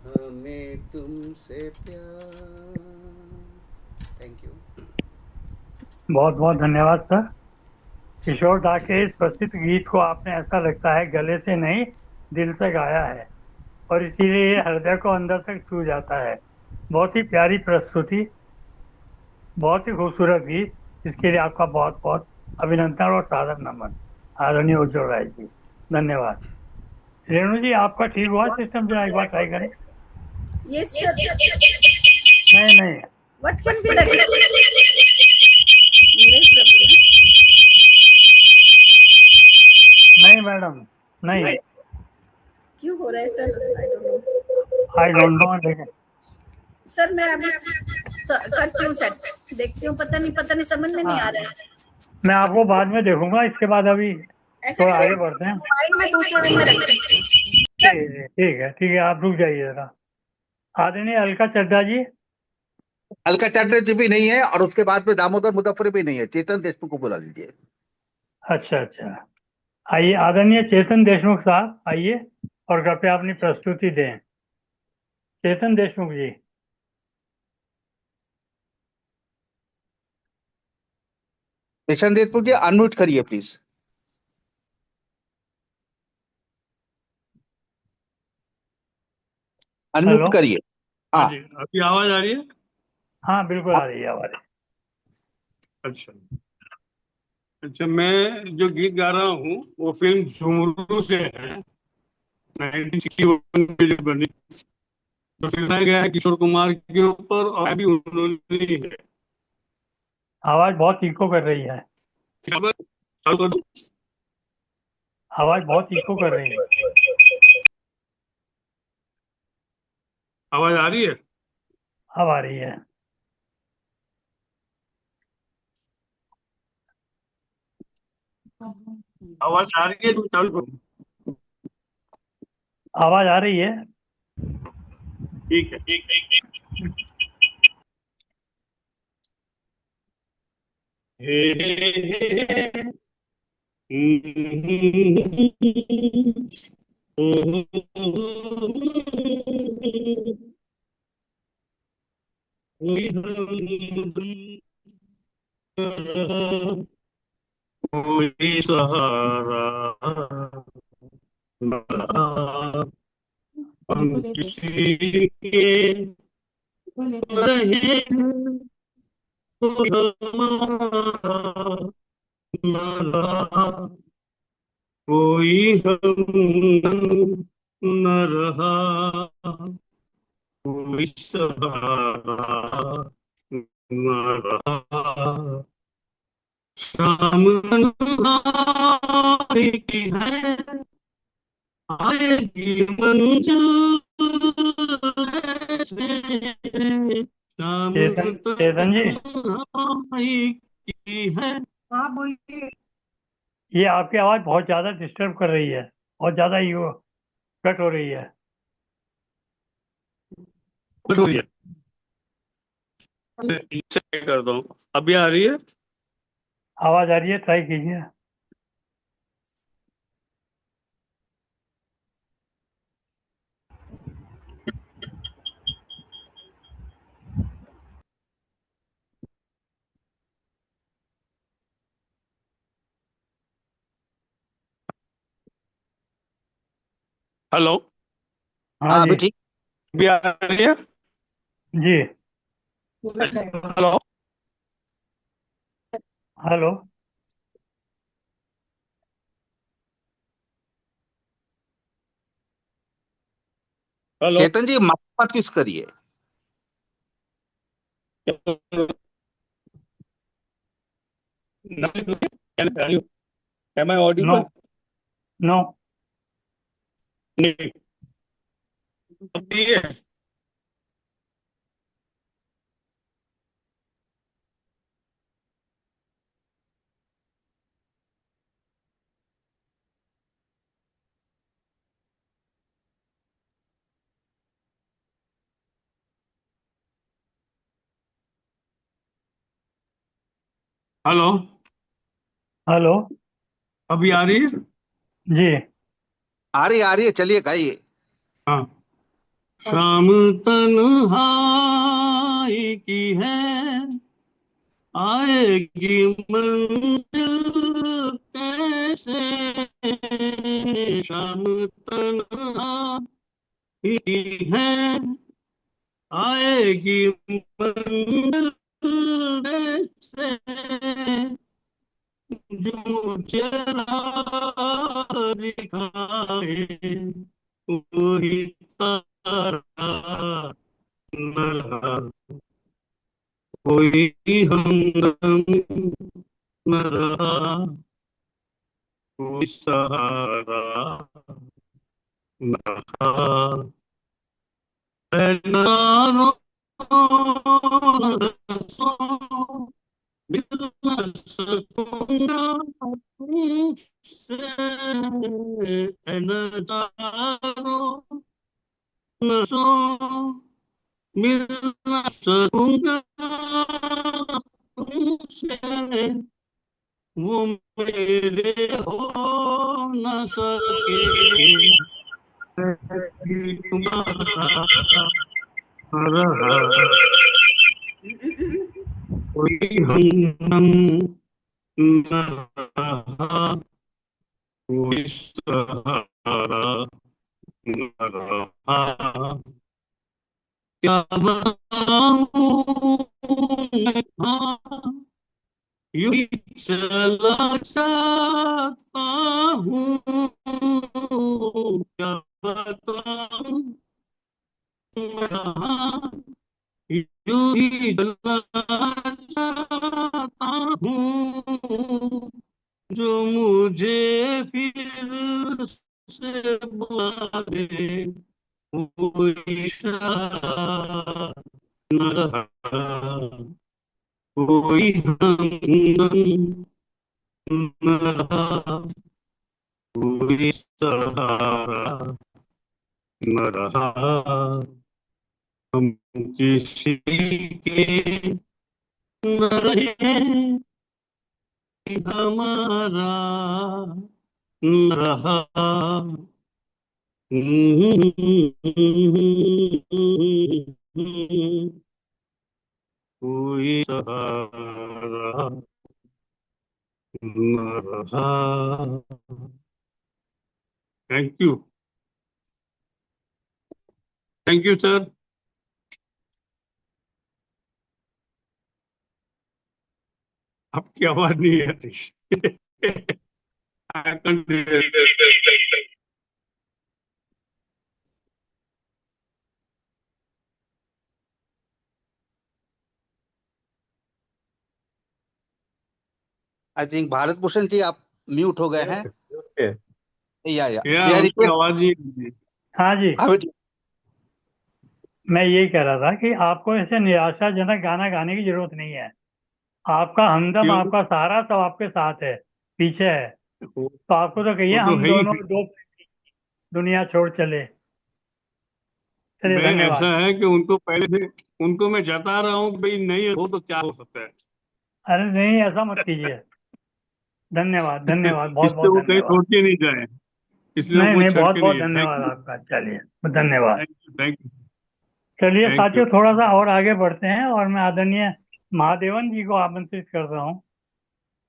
हमें तुमसे प्यार। Thank you. बहुत बहुत धन्यवाद सर। किशोर दा के इस प्रसिद्ध गीत को आपने ऐसा लगता है गले से नहीं दिल से गाया है, और इसीलिए ये हृदय को अंदर तक छू जाता है। बहुत ही प्यारी प्रस्तुति, बहुत ही खूबसूरत गीत, इसके लिए आपका बहुत बहुत अभिनंदन और सादर नमन। आदरणीय उज्ज्वल राय जी, धन्यवाद। रेणु जी, आपका ठीक हुआ सिस्टम? जरा एक बार ट्राई करें। Yes, sir. नहीं नहीं, What can be that? मेरा ही प्रॉब्लम है। नहीं मैडम, नहीं। क्यों हो रहा है सर? I don't know. लेकिन सर मैं अभी करती हूँ सेट, देखती हूँ, पता नहीं समझ में नहीं आ रहा है। मैं आपको बाद में देखूंगा, इसके बाद अभी थोड़ा आगे बढ़ते हैं। मोबाइल में दूसरे रूम में रखती हूँ। ठीक है, आप रुक जाइए जरा। आदरणीय अलका चड्ढा जी। अलका चैटर्जी भी नहीं है, और उसके बाद में दामोदर मुजफ्फर भी नहीं है। चेतन देशमुख को बुला लीजिए। अच्छा, आइए आदरणीय चेतन देशमुख साहब, आइए और कृपया अपनी प्रस्तुति दें। चेतन देशमुख जी। चेतन देशमुख जी, अनम्यूट करिए प्लीज। अनम्यूट करिए। हाँ जी, अभी आवाज आ रही है? हाँ बिल्कुल आ रही है आवाज। अच्छा, मैं जो गीत गा रहा हूँ वो फिल्म झुमरू से है, 1961 में जो बनी, तो फिल्माया गया है किशोर कुमार के ऊपर, और अभी उन्होंने ही है। आवाज बहुत इको कर रही है। चालू कर दूं? आवाज बहुत इको कर रही है। आवाज आ रही है? अब आ रही है। आवाज आ रही है तो चालू करूं? आवाज आ रही है। ठीक है, ठीक है। हे कोई सहारा हम किसी के रहे, कोई हमारा न, कोई हम न रहा, कोई सहारा न रहा। शाम तन्हाई की है, आएगी मंजिल ऐसे। शाम चेतन जी, तन्हाई की है। हाँ बोलिए। ये आपकी आवाज बहुत ज्यादा डिस्टर्ब कर रही है, बहुत ज्यादा यू कट हो रही है। कट हो रही है, चेक करता हूँ, अभी आ रही है। आवाज आ रही है, ट्राई कीजिए। हेलो, हाँ जी। अभी ठीक। अभी आ रही है। जी। Hello, hello. Hello. Chetan ji mike मत यूज करिए। Am I no, audible? No. नहीं, अभी है। Hello, hello. अभी आ रही है। जी। आ रही है, चलिए गाइए। हाँ। शाम तन्हाई की है, आएगी मंजिल कैसे। शाम तन्हाई की है, आएगी मंजिल कैसे। जो मुझे राह दिखाए, वही तारा न रहा। कोई हमदम न रहा, कोई सहारा न रहा। मैं ना रो न हंसूं, मिल न सकूंगा तुमसे। न जानो न सो, मिल न सकूंगा तुमसे। वो मेरे हो न सके, मैं भी तुम्हारा रहा। कोई हमदम न रहा, कोई सहारा न रहा। क्या बताऊं मैं, हाँ यूं ही चला जाता हूँ। क्या बताऊं मैं, हाँ यूं ही चला जाता हूँ। जो मुझे फिर से बुला दे, वो इशारा न रहा। कोई हमदम न रहा, कोई सहारा न रहा। हम किसी के न रहे, हमारा न रहा। कोई सहारा न रहा। Thank you, thank you sir. आपकी आवाज नहीं आ रही। I can't hear. I think Bharat Bhushan ji आप म्यूट हो गए हैं। या यार उसकी आवाज ही नहीं थी। हाँ जी, अमित मैं यही कह रहा था कि आपको ऐसे निराशाजनक गाना गाने की जरूरत नहीं है। आपका हमदम, क्यों? आपका सहारा सब आपके साथ है, पीछे है। वो तो आपको तो कहिए वो तो हम है दोनों ही। दो दुनिया छोड़ चले। चलिए, मैं ऐसा धन्यवाद। है कि उनको पहले से उनको मैं जता रहा हूँ कि भाई नहीं हो तो क्या हो सकता है। अरे नहीं, ऐसा मत कीजिए। धन्यवाद, धन्यवाद, बहुत इससे बहुत वो कहीं धन्यवाद। छोड़ के नहीं जाए, इसलिए वो नहीं कोई नहीं, छड़ बहुत के बहुत नहीं है। थैंक धन्यवाद यू, आपका। चलिए, धन्यवाद। थैंक यू, थैंक यू, चलिए थैंक यू। साथियों, थोड़ा सा और आगे बढ़ते हैं और मैं आदरणीय महादेवन जी को आमंत्रित कर रहा हूँ।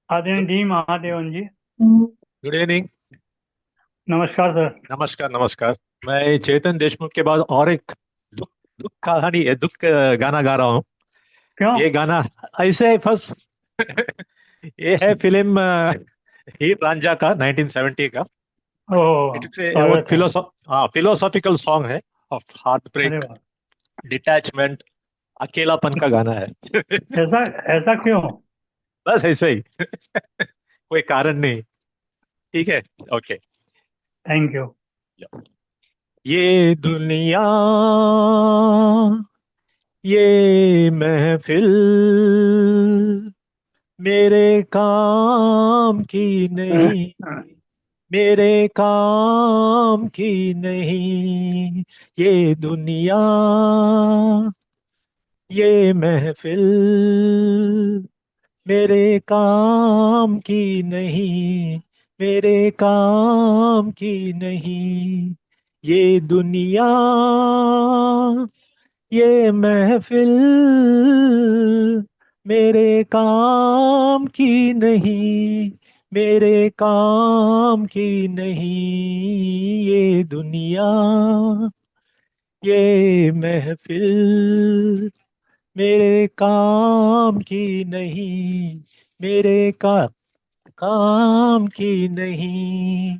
आदरणीय डी महादेवन जी, गुड इवनिंग। नमस्कार सर। नमस्कार नमस्कार। मैं चेतन देशमुख के बाद और एक दुख दुख कहानी दुख गाना गा रहा हूँ। क्यों? ये गाना ऐसे है फर्स्ट ये है फिल्म हीर रांझा का 1970 का। ओह, इट इज ए वो स्वागत है। फिलोसॉफिकल सॉन्ग है ऑफ हार्ट अरे ब्रेक, वाह, डिटैचमेंट, अकेलापन का गाना है। ऐसा ऐसा क्यों? बस ऐसे ही कोई कारण नहीं। ठीक है, ओके। Thank you. ये दुनिया, ये महफिल मेरे काम की नहीं, मेरे काम की नहीं। ये दुनिया, ये महफिल मेरे काम की नहीं, मेरे काम की नहीं। ये दुनिया, ये महफिल मेरे काम की नहीं, मेरे काम की नहीं। ये दुनिया, ये महफिल मेरे काम की नहीं, मेरे काम की नहीं।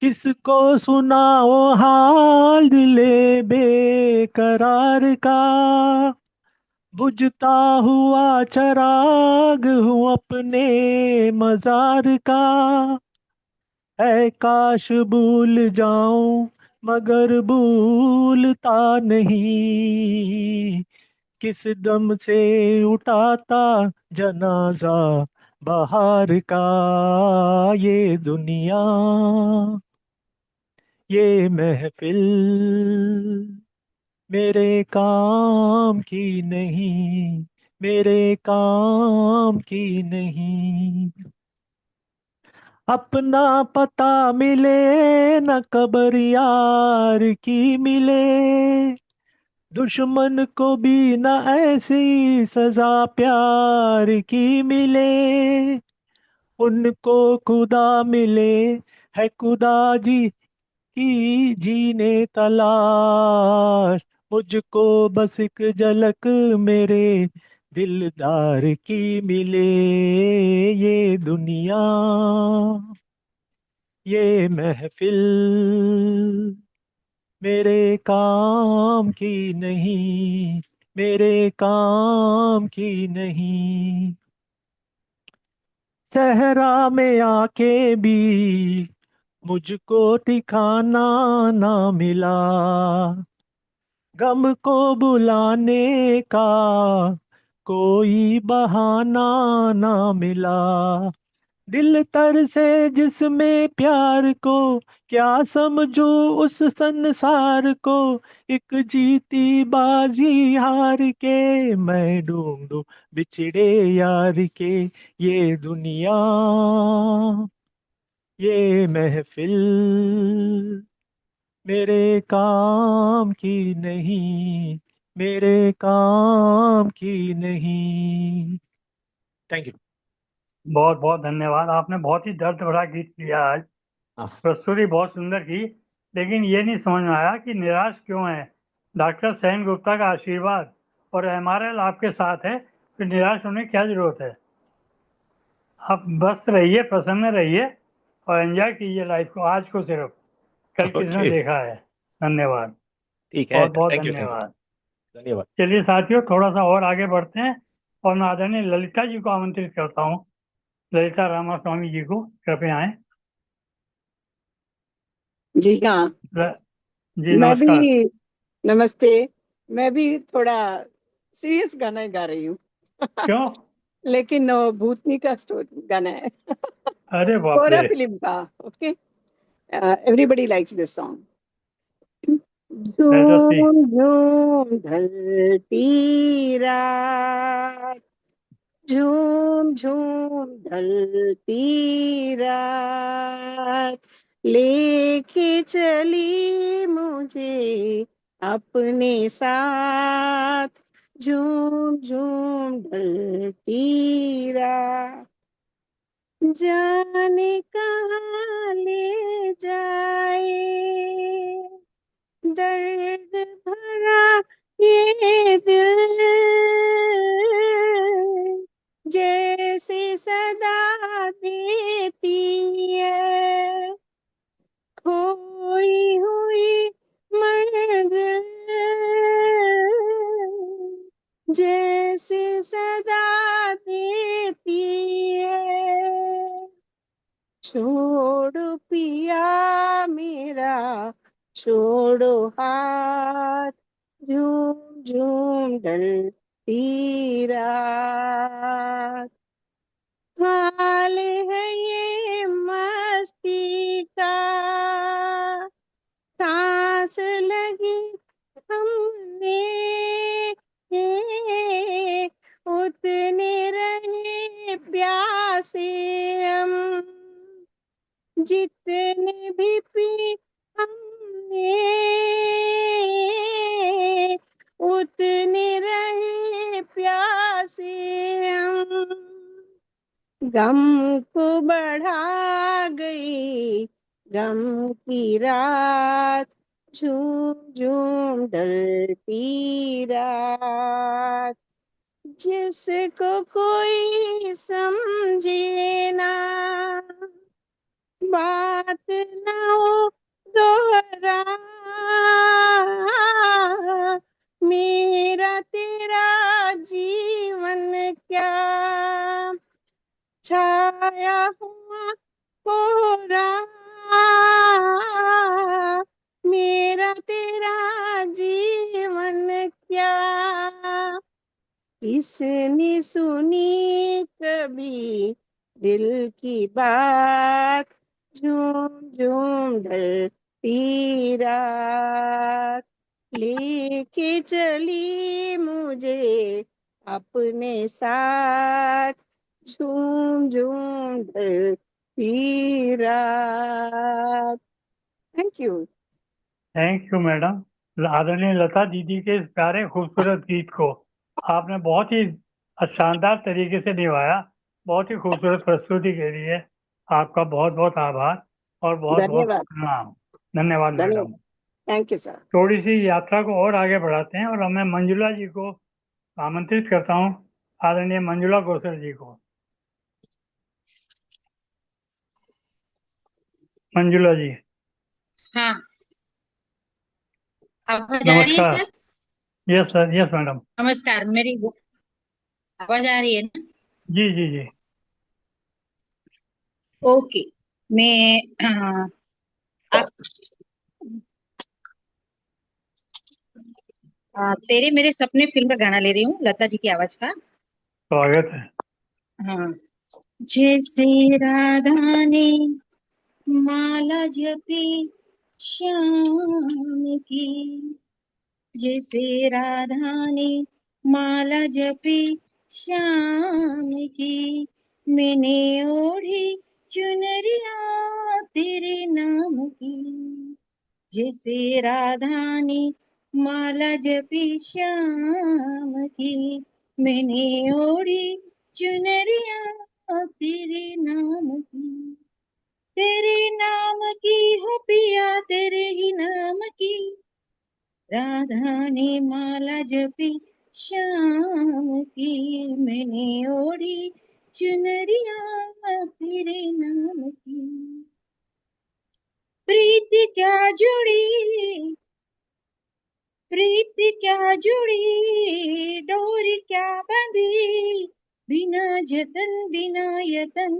किसको सुनाओ हाल दिले बेकरार का, बुझता हुआ चराग हूँ अपने मजार का। है काश भूल जाऊं मगर भूलता नहीं, किस दम से उठाता जनाजा बाहर का। ये दुनिया, ये महफिल मेरे काम की नहीं, मेरे काम की नहीं। अपना पता मिले न कबर यार की मिले, दुश्मन को भी न ऐसी सजा प्यार की मिले। उनको खुदा मिले है खुदा जी की जीने तलाश, मुझको बस एक झलक मेरे दिलदार की मिले। ये दुनिया, ये महफिल मेरे काम की नहीं, मेरे काम की नहीं। सहरा में आके भी मुझको ठिकाना ना मिला, गम को बुलाने का कोई बहाना ना मिला। दिल तर से जिसमें प्यार को, क्या समझो उस संसार को। एक जीती बाजी हार के मैं ढूंढूं बिछड़े यार के। ये दुनिया, ये महफिल मेरे काम की नहीं, मेरे काम की नहीं। Thank you. बहुत बहुत धन्यवाद। आपने बहुत ही दर्द भरा गीत किया आज। प्रस्तुति बहुत सुंदर की, लेकिन ये नहीं समझ में आया कि निराश क्यों है। डॉक्टर सेन गुप्ता का आशीर्वाद और एमआरएल आपके साथ है, फिर निराश होने की क्या जरूरत है। आप बस रहिए, प्रसन्न रहिए और एंजॉय कीजिए लाइफ को, आज को सिर्फ, कल किसने ओके, देखा है। धन्यवाद, ठीक है, बहुत बहुत थैंक यू, धन्यवाद। धन्यवाद। चलिए साथियों, थोड़ा सा और आगे बढ़ते हैं और मैं आदरणीय ललिता जी को आमंत्रित करता हूँ। ललिता रामास्वामी जी को कृपया आए। जी हाँ, जी मैं नमस्कार। भी नमस्ते। मैं भी थोड़ा सीरियस गाना गा रही हूँ। क्यों? लेकिन वो भूतनी का गाना है। अरे बाप कोरा रे। फिल्म का। Okay, everybody likes this song. Let us see. झूम झूम ढलती रात, झूम झूम ढलती रात, लेके चली मुझे अपने साथ, झूम झूम ढलती रात, जाने कहाँ ले जाए दर्द भरा ये दिल, जैसे सदा देती है खोई हुई मंजिल, जैसे सदा देती है। छोड़ो पिया मेरा, छोड़ो हाथ, झूम झूम ढलती रात, हाल है ये मस्ती का, सांस लगी हमने उतने रहे प्यासे हम, जितने भी पी हमने उतने रहे प्यासे हम, गम को बढ़ा गई गम की रात, झूम झूम ढलती रात, जिसको कोई समझे ना बात न हो दोहरा, मेरा तेरा जीवन क्या छाया हुआ कोहरा, मेरा तेरा जीवन क्या, किसने सुनी कभी दिल की बात, झूम झूम ढलती रात, लेके चली मुझे अपने साथ, झूम झूम ढलती रात। Thank you. Thank you madam. आदरणीय लता दीदी के इस प्यारे खूबसूरत गीत को आपने बहुत ही शानदार तरीके से निभाया। बहुत ही खूबसूरत प्रस्तुति के लिए आपका बहुत बहुत आभार और बहुत बहुत धन्यवाद। प्रणाम। धन्यवाद धन्यवाद। मैडम। Thank you sir. थोड़ी सी यात्रा को और आगे बढ़ाते हैं और मैं मंजुला जी को आमंत्रित करता हूँ। आदरणीय मंजुला गोसल जी को। मंजुला जी हाँ, आवाज आ रही है नमस्कार। Sir? Yes sir, yes madam. नमस्कार, मेरी आवाज आ रही है ना? जी जी जी। ओके, मैं आप तेरे मेरे सपने फिल्म का गाना ले रही हूँ, लता जी की आवाज का। स्वागत है। हाँ। जैसे राधा ने माला जपी श्याम की, जैसे राधा ने माला जपी श्याम की, मैंने ओढ़ी चुनरिया तेरे नाम की, जैसे राधा ने माला जपी श्याम की, मैंने ओढ़ी चुनरिया तेरे नाम की, तेरे नाम की हो पिया तेरे ही नाम की, राधा ने माला जपी श्याम की, मैंने ओढ़ी चुनरिया तेरे नाम की, प्रीति क्या जुड़ी प्रीत क्या जुड़ी डोर क्या बंधी, बिना जतन बिना यतन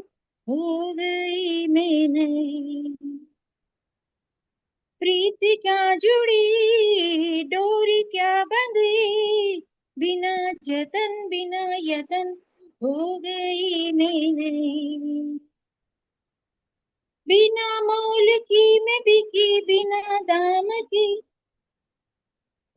हो गई मैं नहीं। प्रीत क्या जुड़ी डोरी क्या बंधी, बिना जतन बिना यतन हो गई मैं नहीं। बिना मोल की मैं बिकी बिना दाम की,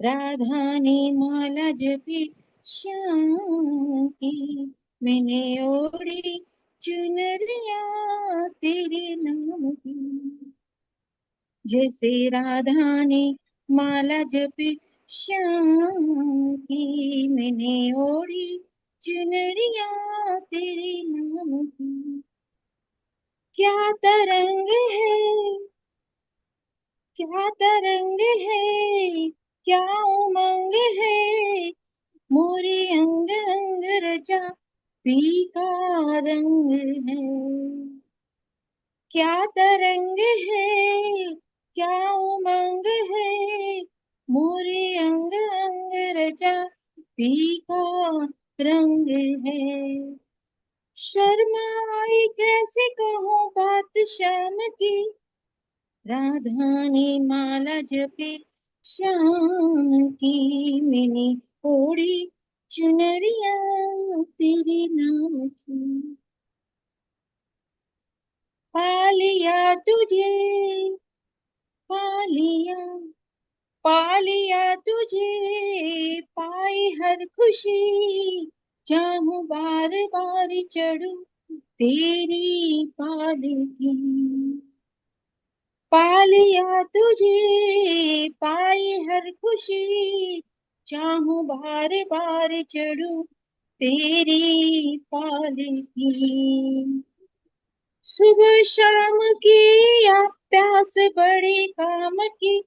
राधा ने माला जपी श्याम की। मैंने ओढ़ी चुनरिया तेरे नाम की, जैसे राधा ने माला जपी श्याम की। मैंने ओढ़ी चुनरिया तेरे नाम की। क्या तरंग है क्या तरंग है, क्या उमंग है, मोरे अंग अंग रचा पीका रंग है। क्या तरंग है क्या उमंग है, मोरे अंग अंग रचा पीका रंग है। शर्म आई कैसे कहूँ बात श्याम की, राधा ने माला जपी श्याम की। मैंने ओढ़ी चुनरिया तेरे नाम की। पालिया तुझे पालिया पालिया तुझे, पाई हर खुशी, चाहूं बार बार चढ़ूं तेरी पालकी। पालिया तुझे पाई हर खुशी, चाहूं बार बार चढ़ूं तेरी पालकी। सुबह शाम की या प्यास बड़ी काम की,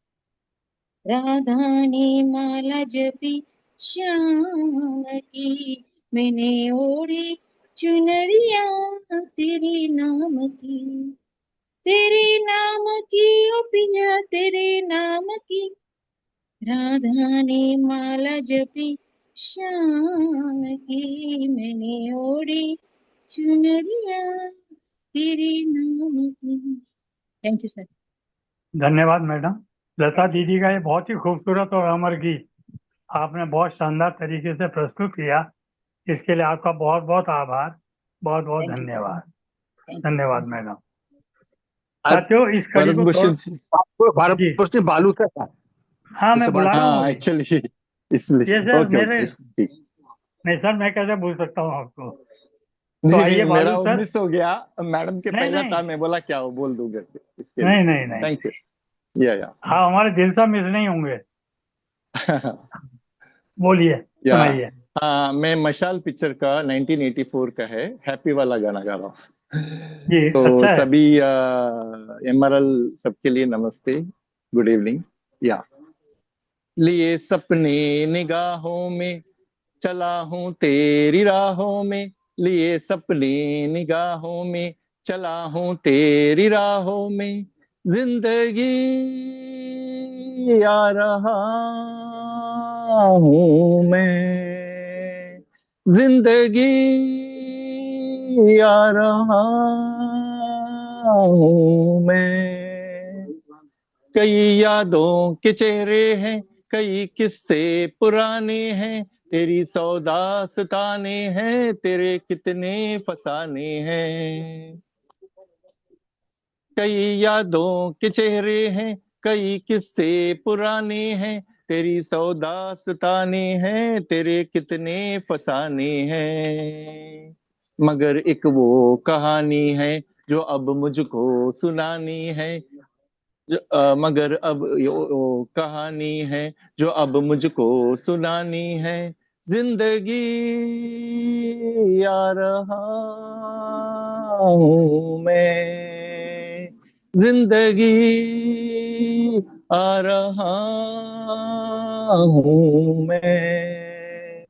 राधा ने माला जपी श्याम की। मैंने ओढ़ी चुनरिया तेरे नाम की, तेरे नाम की ओ पिया तेरे नाम की, राधा ने माला जपी श्याम की। मैंने ओढ़ी चुनरिया तेरे नाम की। Thank you sir. धन्यवाद मैडम। लता दीदी का ये बहुत ही खूबसूरत और अमर गीत आपने बहुत शानदार तरीके से प्रस्तुत किया। इसके लिए आपका बहुत बहुत आभार, बहुत बहुत Thank you, sir. धन्यवाद। Thank you, धन्यवाद मैडम। साथियों इस कड़ी भरत को भूषण जी, आपको भारत जी भूषण बालू का था हाँ मैं इस बुला बात रहा हूँ हाँ अभी। एक्चुअली ये इसलिए सर ओके मेरे ओके नहीं सर मैं कैसे भूल सकता हूँ आपको। तो नहीं आइए नहीं मेरा बालू वो सर। मिस हो गया, मैडम के नहीं पहला नहीं था, मैं बोला क्या हो बोल दूंगा इसके लिए। नहीं नहीं नहीं थैंक यू। या हाँ हमारे दिल से मिस नहीं होंगे। बोलिए या सुनाइए। हाँ, मैं मशाल पिक्चर का 1984 का है हैप्पी वाला गाना गा रहा हूँ। जी तो अच्छा है। सभी एमआरएल सबके लिए नमस्ते, गुड इवनिंग। या लिए सपने निगाहों में, चला हूँ तेरी राहों में, लिए सपने निगाहों में, चला हूँ तेरी राहों में, जिंदगी आ रहा हूँ मैं, जिंदगी आ रहा हूँ मैं। कई यादों के चेहरे हैं, कई किस्से पुराने हैं, तेरी सौदास्ताने हैं, तेरे कितने फसाने हैं। कई यादों के चेहरे हैं, कई किस्से पुराने हैं, तेरी सौदास्ताने हैं, तेरे कितने फसाने हैं। मगर एक वो कहानी है जो अब मुझको सुनानी है, मगर अब यो कहानी है जो अब मुझको सुनानी है, जिंदगी आ रहा हूँ मैं, जिंदगी आ रहा हूँ मैं।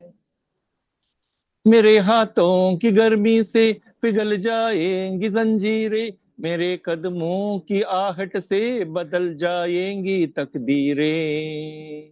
मेरे हाथों की गर्मी से पिघल जाएंगी जंजीरें, मेरे कदमों की आहट से बदल जाएंगी तकदीरें।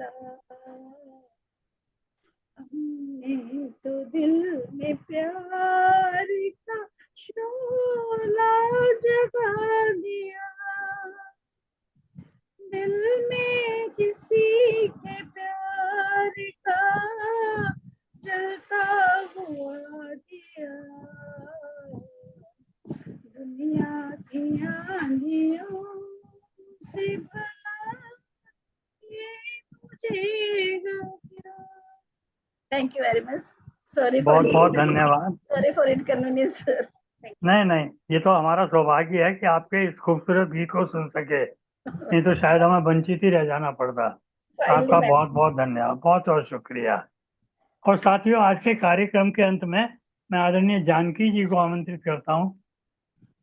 जला, हमने तो दिल में प्यार का शोला जगा दिया, दिल में किसी के प्यार का जलता हुआ दिया, दुनिया की आंधियों से भला ये बुझेगा क्या। Thank you very much, sorry बहुत बहुत धन्यवाद। Sorry for inconvenience sir. नहीं नहीं, ये तो हमारा सौभाग्य है कि आपके इस खूबसूरत गीत को सुन सके, नहीं तो शायद हमें वंचित ही रह जाना पड़ता। आपका बहुत बहुत धन्यवाद, बहुत बहुत शुक्रिया। और साथियों, आज के कार्यक्रम के अंत में मैं आदरणीय जानकी जी को आमंत्रित करता हूँ।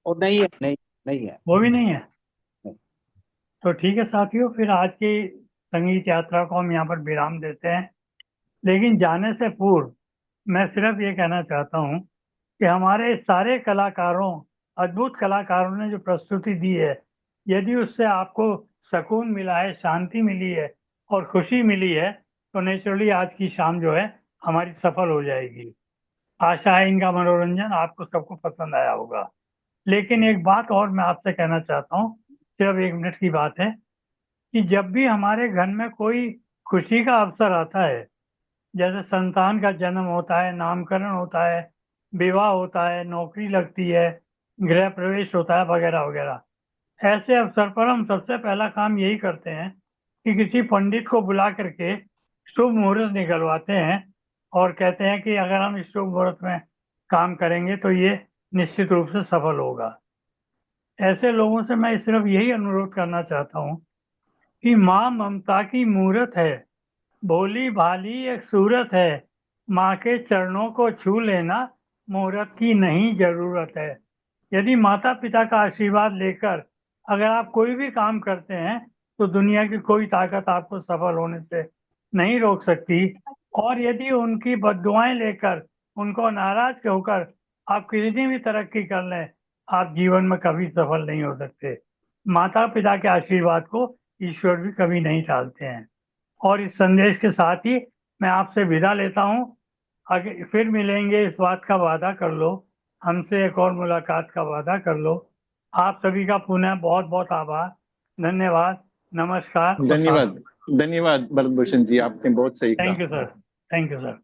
और नहीं है, नहीं है, वो भी नहीं है। तो ठीक है साथियों, फिर आज की संगीत यात्रा को हम यहाँ पर विराम देते हैं। लेकिन जाने से पूर्व मैं सिर्फ ये कहना चाहता हूँ कि हमारे सारे कलाकारों, अद्भुत कलाकारों ने जो प्रस्तुति दी है, यदि उससे आपको सुकून मिला है, शांति मिली है और खुशी मिली है, तो नेचुरली आज की शाम जो है हमारी सफल हो जाएगी। आशा है इनका मनोरंजन आपको सबको पसंद आया होगा। लेकिन एक बात और मैं आपसे कहना चाहता हूँ, सिर्फ 1 मिनट की बात है, कि जब भी हमारे घर में कोई खुशी का अवसर आता है, जैसे संतान का जन्म होता है, नामकरण होता है, विवाह होता है, नौकरी लगती है, गृह प्रवेश होता है, वगैरह वगैरह, ऐसे अवसर पर हम सबसे पहला काम यही करते हैं कि किसी पंडित को बुला करके शुभ मुहूर्त निकलवाते हैं और कहते हैं कि अगर हम इस शुभ मुहूर्त में काम करेंगे तो ये निश्चित रूप से सफल होगा। ऐसे लोगों से मैं सिर्फ यही अनुरोध करना चाहता हूँ कि माँ ममता की मूरत है, भोली भाली एक सूरत है, माँ के चरणों को छू लेना, मुहूर्त की नहीं जरूरत है। यदि माता पिता का आशीर्वाद लेकर अगर आप कोई भी काम करते हैं तो दुनिया की कोई ताकत आपको सफल होने से नहीं रोक सकती। और यदि उनकी बद्दुआएं लेकर, उनको नाराज होकर आप कितनी भी तरक्की कर लें, आप जीवन में कभी सफल नहीं हो सकते। माता पिता के आशीर्वाद को ईश्वर भी कभी नहीं टालते हैं। और इस संदेश के साथ ही मैं आपसे विदा लेता हूँ। आगे फिर मिलेंगे, इस बात का वादा कर लो, हमसे एक और मुलाकात का वादा कर लो। आप सभी का पुनः बहुत बहुत आभार, धन्यवाद, नमस्कार। धन्यवाद, धन्यवाद भरत भूषण जी, आपने बहुत सही कहा। Thank you sir, thank you sir.